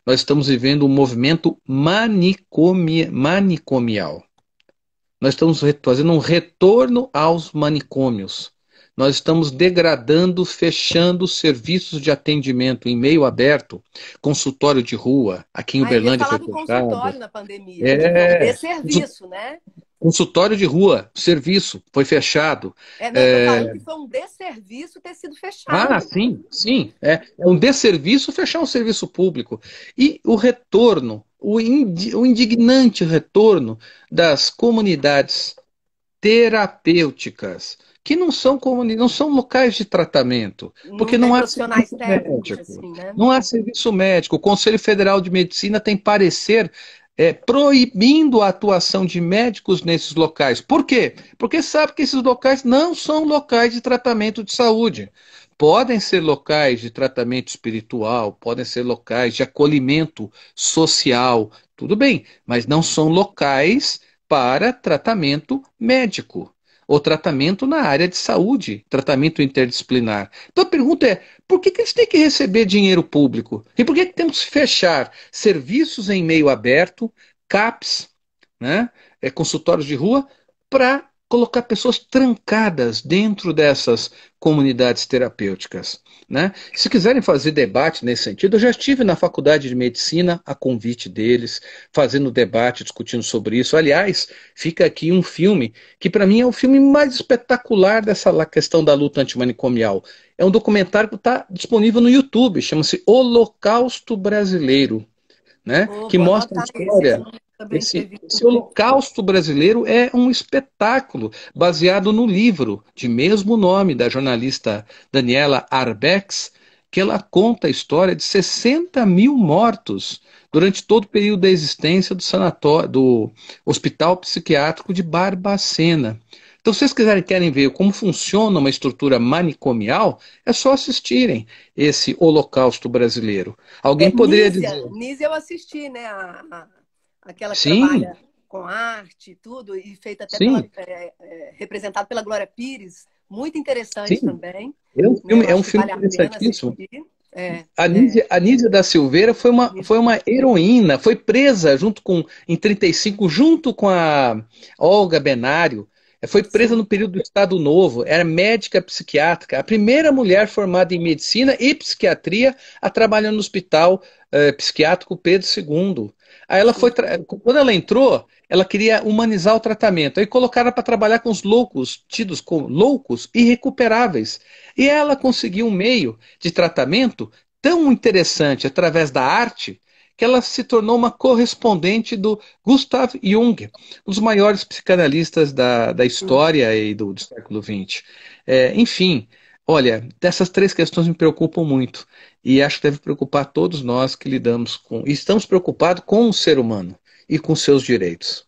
Nós estamos vivendo um movimento manicomial. Nós estamos fazendo um retorno aos manicômios. Nós estamos degradando, fechando serviços de atendimento em meio aberto, consultório de rua, aqui em Uberlândia foi fechado. Consultório na pandemia, serviço, né? Consultório de rua, serviço, foi fechado. Não, estou falando que foi um desserviço ter sido fechado. Ah, sim. É um desserviço fechar um serviço público. E o retorno, o indignante retorno das comunidades terapêuticas, que não são locais de tratamento, porque não há serviço médico. Assim, né? Não há serviço médico. O Conselho Federal de Medicina tem parecer proibindo a atuação de médicos nesses locais. Por quê? Porque sabe que esses locais não são locais de tratamento de saúde. Podem ser locais de tratamento espiritual, podem ser locais de acolhimento social, tudo bem, mas não são locais para tratamento médico ou tratamento na área de saúde, tratamento interdisciplinar. Então a pergunta é, por que eles têm que receber dinheiro público? E por que temos que fechar serviços em meio aberto, CAPs, né, consultórios de rua, para colocar pessoas trancadas dentro dessas comunidades terapêuticas? Né? Se quiserem fazer debate nesse sentido, eu já estive na faculdade de medicina a convite deles, fazendo debate, discutindo sobre isso. Aliás, fica aqui um filme que para mim é o filme mais espetacular dessa questão da luta antimanicomial. É um documentário que está disponível no YouTube, chama-se Holocausto Brasileiro, né? Que mostra a história. Esse Holocausto Brasileiro é um espetáculo baseado no livro de mesmo nome da jornalista Daniela Arbex, que ela conta a história de 60 mil mortos durante todo o período da existência do Hospital Psiquiátrico de Barbacena. Então, se vocês querem ver como funciona uma estrutura manicomial, é só assistirem esse Holocausto Brasileiro. Alguém poderia dizer... Nízia eu assisti, né? Aquela que trabalha com arte e tudo, e feita até representada pela Glória Pires. Muito interessante também. É um filme interessantíssimo. A Nízia da Silveira foi uma heroína, foi presa em 1935, junto com a Olga Benário. Foi presa no período do Estado Novo, era médica psiquiátrica, a primeira mulher formada em medicina e psiquiatria a trabalhar no Hospital Psiquiátrico Pedro II. Aí quando ela entrou, ela queria humanizar o tratamento. Aí colocaram para trabalhar com os loucos, tidos como loucos irrecuperáveis. E ela conseguiu um meio de tratamento tão interessante através da arte, que ela se tornou uma correspondente do Gustav Jung, um dos maiores psicanalistas da história e do século XX. Enfim, Olha, dessas três questões me preocupam muito e acho que deve preocupar todos nós que lidamos com, e estamos preocupados com o ser humano e com seus direitos.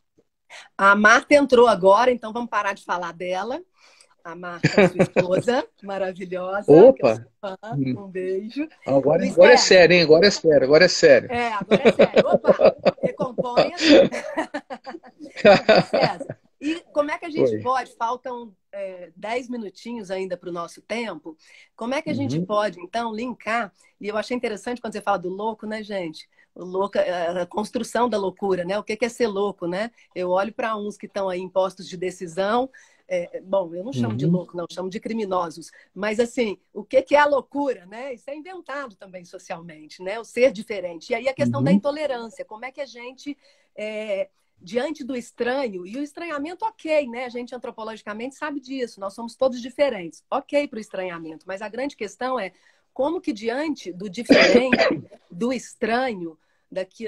A Marta entrou agora, então vamos parar de falar dela. A Marta, sua esposa, maravilhosa, que eu sou Opa! fã. Um beijo. Agora é Luiz sério, hein? Agora é sério, agora é sério. agora é sério. Opa, recomponha-se. Luiz César, e como é que a gente Oi. pode, faltam 10 minutinhos ainda para o nosso tempo, como é que a gente Uhum, pode, então, linkar, e eu achei interessante quando você fala do louco, né, gente? O louco, a construção da loucura, né? O que é ser louco, né? Eu olho para uns que estão aí em postos de decisão, bom, eu não chamo de uhum, louco, não, chamo de criminosos, mas assim, o que é a loucura, né? Isso é inventado também socialmente, né? O ser diferente. E aí a questão da uhum, intolerância, como é que a gente diante do estranho, e o estranhamento, ok, né? A gente antropologicamente sabe disso, nós somos todos diferentes, ok para o estranhamento, mas a grande questão é como que diante do diferente, do estranho,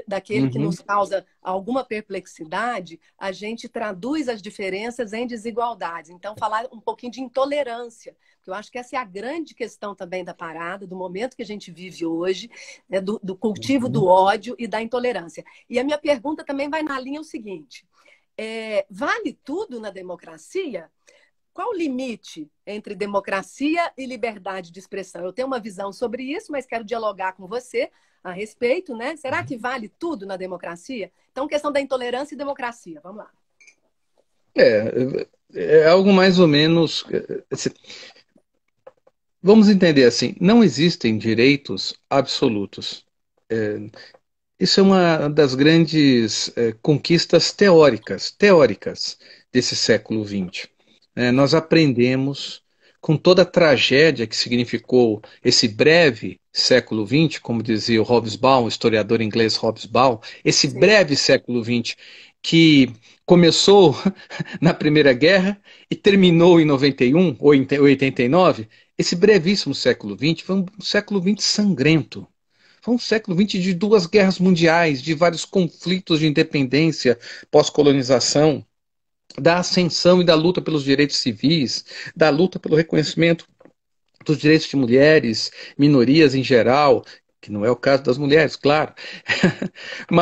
daquele que uhum. nos causa alguma perplexidade, a gente traduz as diferenças em desigualdades. Então, falar um pouquinho de intolerância, porque eu acho que essa é a grande questão também da parada, do momento que a gente vive hoje, né, do cultivo do Uhum. ódio e da intolerância. E a minha pergunta também vai na linha o seguinte: vale tudo na democracia? Qual o limite entre democracia e liberdade de expressão? Eu tenho uma visão sobre isso, mas quero dialogar com você a respeito, né? Será que vale tudo na democracia? Então, questão da intolerância e democracia. Vamos lá. É, é algo mais ou menos. Vamos entender assim: não existem direitos absolutos. Isso é uma das grandes conquistas teóricas desse século XX. Nós aprendemos com toda a tragédia que significou esse breve século XX, como dizia o Hobsbawm, o historiador inglês Hobsbawm, esse Sim. breve século XX que começou na Primeira Guerra e terminou em 91 ou em 89, esse brevíssimo século XX foi um século XX sangrento. Foi um século XX de duas guerras mundiais, de vários conflitos de independência, pós-colonização, da ascensão e da luta pelos direitos civis, da luta pelo reconhecimento dos direitos de mulheres, minorias em geral, que não é o caso das mulheres, claro,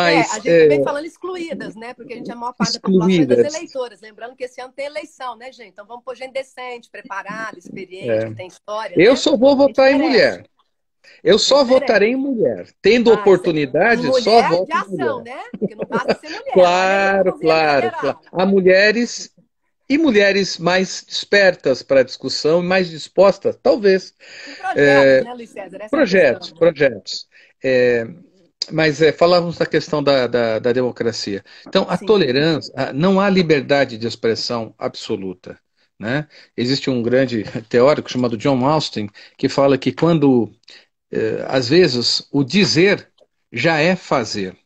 A mas gente também falando excluídas, né? Porque a gente é a maior parte da população e das excluídas. eleitoras. Lembrando que esse ano tem eleição, né, gente? Então vamos pôr gente decente, preparada, experiente, que tem história, Eu né? só vou A gente votar em merece. mulher. Eu A gente só merece. votarei em mulher. Tendo Ah, em oportunidade, só mulher de voto em ação, mulher. né? Porque não basta ser mulher. Olha aí para o Claro, governo claro, claro. federal. Há mulheres e mulheres mais despertas para a discussão e mais dispostas, talvez. Com projetos, né, Luiz César? Essa é a questão, Projetos, né? projetos. É, mas falávamos da questão da democracia. Então, a Sim. tolerância, não há liberdade de expressão absoluta. Né? Existe um grande teórico chamado John Austin que fala que quando, às vezes, o dizer já é fazer.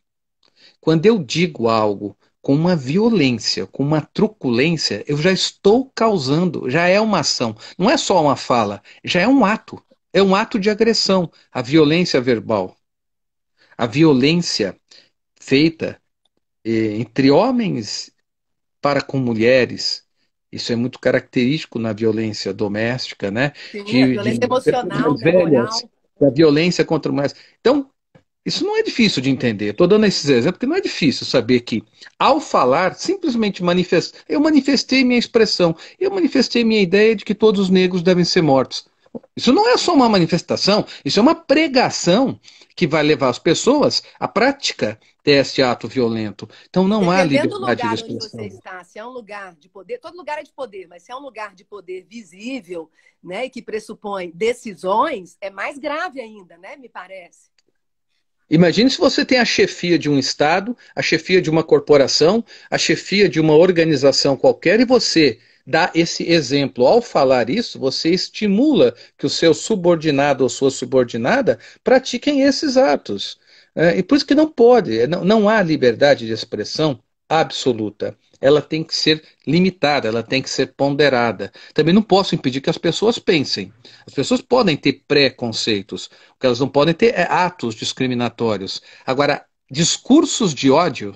Quando eu digo algo com uma violência, com uma truculência, eu já estou causando, já é uma ação. Não é só uma fala, já é um ato. É um ato de agressão, a violência verbal. A violência feita entre homens para com mulheres. Isso é muito característico na violência doméstica, né? Sim, a De violência pessoas emocional, mais né, velhas, moral. da violência contra mulheres. Então, isso não é difícil de entender. Estou dando esses exemplos porque não é difícil saber que, ao falar, simplesmente eu manifestei minha expressão, eu manifestei minha ideia de que todos os negros devem ser mortos. Isso não é só uma manifestação, isso é uma pregação que vai levar as pessoas à prática deste ato violento. Então E não há dependendo do liberdade de lugar onde você expressão. está, se é um lugar de poder, todo lugar é de poder, mas se é um lugar de poder visível, né, e que pressupõe decisões, é mais grave ainda, né, me parece. Imagine se você tem a chefia de um Estado, a chefia de uma corporação, a chefia de uma organização qualquer e você dá esse exemplo. Ao falar isso, você estimula que o seu subordinado ou sua subordinada pratiquem esses atos. E por isso que não pode, não há liberdade de expressão absoluta. Ela tem que ser limitada, ela tem que ser ponderada. Também não posso impedir que as pessoas pensem. As pessoas podem ter preconceitos, o que elas não podem ter é atos discriminatórios. Agora, discursos de ódio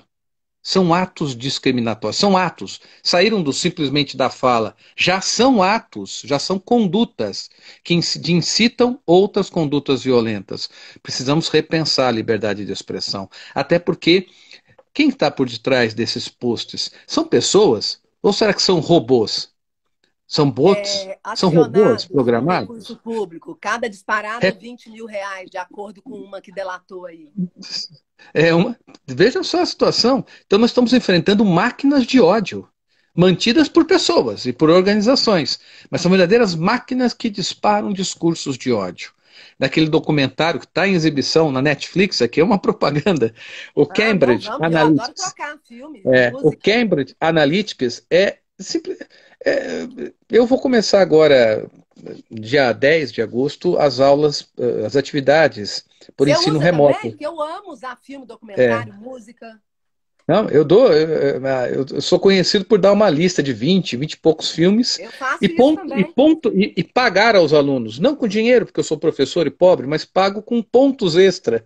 são atos discriminatórios, são atos, saíram simplesmente da fala, já são atos, já são condutas que incitam outras condutas violentas. Precisamos repensar a liberdade de expressão, até porque quem está por detrás desses posts são pessoas ou será que são robôs? São bots? São robôs Acionados com programados? recurso público, cada disparada R$ 20.000, de acordo com uma que delatou aí. Veja só a situação. Então, nós estamos enfrentando máquinas de ódio, mantidas por pessoas e por organizações, mas são verdadeiras máquinas que disparam discursos de ódio. Naquele documentário que está em exibição na Netflix, aqui é uma propaganda, o Cambridge vamos, eu adoro Analytics. trocar filme, O Cambridge Analytics eu vou começar agora, dia 10 de agosto, as aulas, as atividades por ensino remoto. Também? Porque eu amo usar filme, documentário, música. Não, eu sou conhecido por dar uma lista de 20 e poucos filmes eu faço isso também. E pagar aos alunos, não com dinheiro, porque eu sou professor e pobre, mas pago com pontos extra.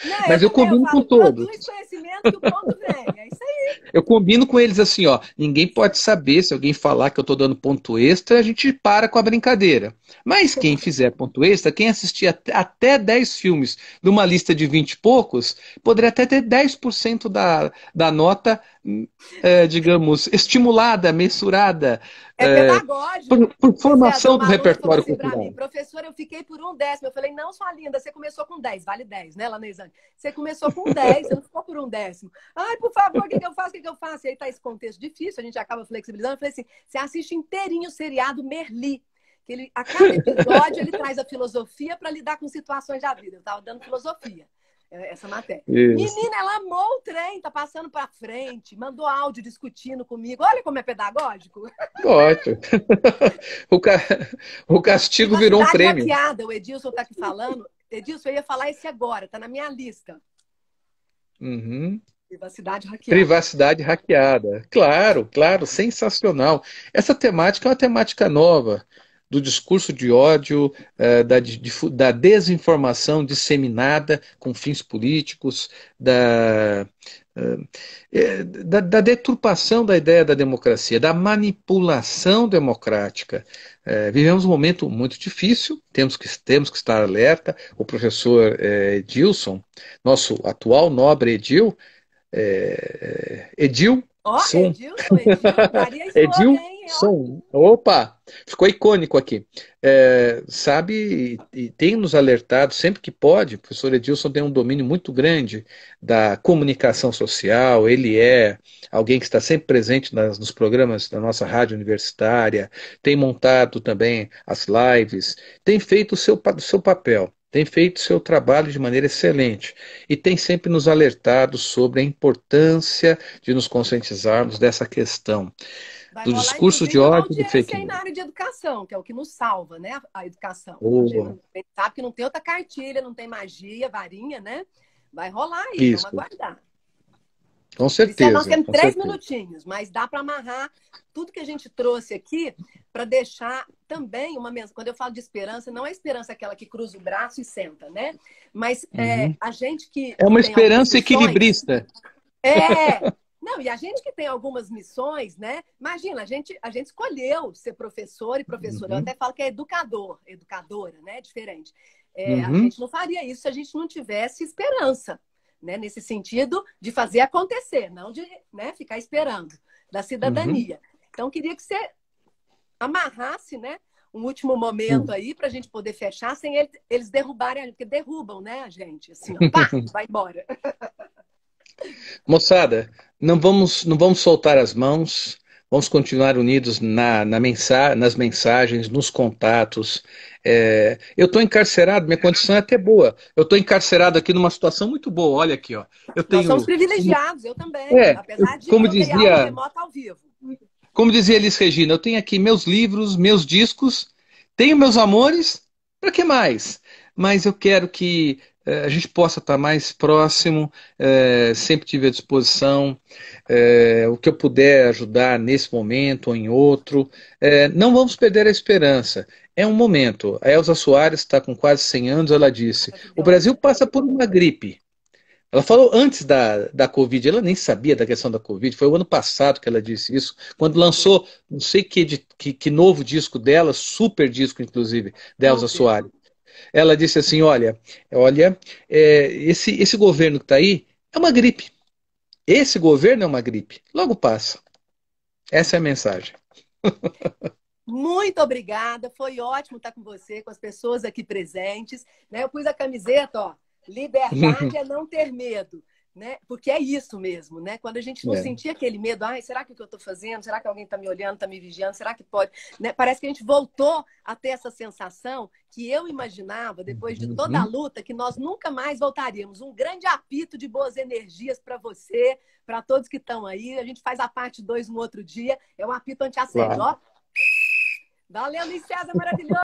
Não, mas eu combino com todos. Produz conhecimento que o ponto vem, é isso aí. Eu combino com eles assim, ó, ninguém pode saber se alguém falar que eu estou dando ponto extra, a gente para com a brincadeira. Mas quem fizer ponto extra, quem assistir até 10 filmes numa lista de 20 e poucos, poderia até ter 10% da nota, digamos, estimulada, mensurada. Pedagógico. Por formação do repertório cultural. Mim, professora, eu fiquei por 1/10. Eu falei, não, sua linda, você começou com 10, vale 10, né, lá na exame. Você começou com 10, você não ficou por 1/10. Ai, por favor, o que eu faço? O que eu faço? E aí tá esse contexto difícil, a gente acaba flexibilizando. Eu falei assim, você assiste inteirinho o seriado Merli, que a cada episódio ele traz a filosofia para lidar com situações da vida. Eu tava dando filosofia. Essa matéria. Isso. Menina, ela amou o trem, tá passando para frente, mandou áudio discutindo comigo. Olha como é pedagógico. Ótimo. O castigo virou um prêmio. Hackeada, o Edilson tá aqui falando. Edilson, eu ia falar esse agora, tá na minha lista. Privacidade hackeada. Privacidade hackeada. Claro, claro, sensacional. Essa temática é uma temática nova. Do discurso de ódio, da desinformação disseminada com fins políticos, da deturpação da ideia da democracia, da manipulação democrática. Vivemos um momento muito difícil, temos que estar alerta. O professor Edilson, nosso atual nobre Edil, Edilson, opa, ficou icônico aqui. Sabe, e tem nos alertado sempre que pode. O professor Edilson tem um domínio muito grande da comunicação social, ele é alguém que está sempre presente nos programas da nossa rádio universitária, tem montado também as lives, tem feito o seu papel. Tem feito seu trabalho de maneira excelente e tem sempre nos alertado sobre a importância de nos conscientizarmos dessa questão do discurso de ódio e do fake news. Na área de educação, que é o que nos salva, né? A educação. A gente sabe que não tem outra cartilha, não tem magia, varinha, né? Vai rolar aí, vamos aguardar. Com certeza. Nós temos 3 minutinhos, mas dá para amarrar tudo que a gente trouxe aqui para deixar também uma mensagem. Quando eu falo de esperança, não é esperança aquela que cruza o braço e senta, né? Mas a gente que... É uma esperança equilibrista. Não, e a gente que tem algumas missões, né? Imagina, a gente escolheu ser professor e professora. Eu até falo que é educadora, né? É diferente. A gente não faria isso se a gente não tivesse esperança. Né, nesse sentido de fazer acontecer, não de, né, ficar esperando, da cidadania. Então, queria que você amarrasse, né, um último momento aí para a gente poder fechar sem eles derrubarem, porque derrubam, né, a gente, assim, ó, pá, vai embora. Moçada, não vamos soltar as mãos, vamos continuar unidos nas mensagens, nos contatos. Eu estou encarcerado, minha condição é até boa. Eu estou encarcerado aqui numa situação muito boa. Olha aqui, ó. Nós somos privilegiados, eu também. Apesar de como eu ter aula remota ao vivo. Como dizia Elis Regina, eu tenho aqui meus livros, meus discos, tenho meus amores, para que mais? Mas eu quero que a gente possa estar mais próximo, sempre tive à disposição, o que eu puder ajudar nesse momento ou em outro. Não vamos perder a esperança. É um momento. A Elza Soares está com quase 100 anos, ela disse, o Brasil passa por uma gripe, Ela falou antes da Covid, ela nem sabia da questão da Covid, foi o ano passado que ela disse isso, quando lançou, não sei que novo disco dela, super disco, inclusive, da Elza Super. Soares. Ela disse assim: olha, esse governo que está aí é uma gripe. Esse governo é uma gripe. Logo passa. Essa é a mensagem. Muito obrigada, foi ótimo estar com você, com as pessoas aqui presentes, né? Eu pus a camiseta, ó, liberdade é não ter medo, né? Porque é isso mesmo, né? Quando a gente não É. sentia aquele medo, ai, será que o que eu estou fazendo? Será que alguém está me olhando, está me vigiando? Será que pode? Né? Parece que a gente voltou a ter essa sensação que eu imaginava, depois de toda a Uhum. luta, que nós nunca mais voltaríamos. Um grande apito de boas energias para você, para todos que estão aí. A gente faz a parte 2 no outro dia. É um apito anti-assédio, Claro. ó. Valeu, Luiz César, maravilhoso!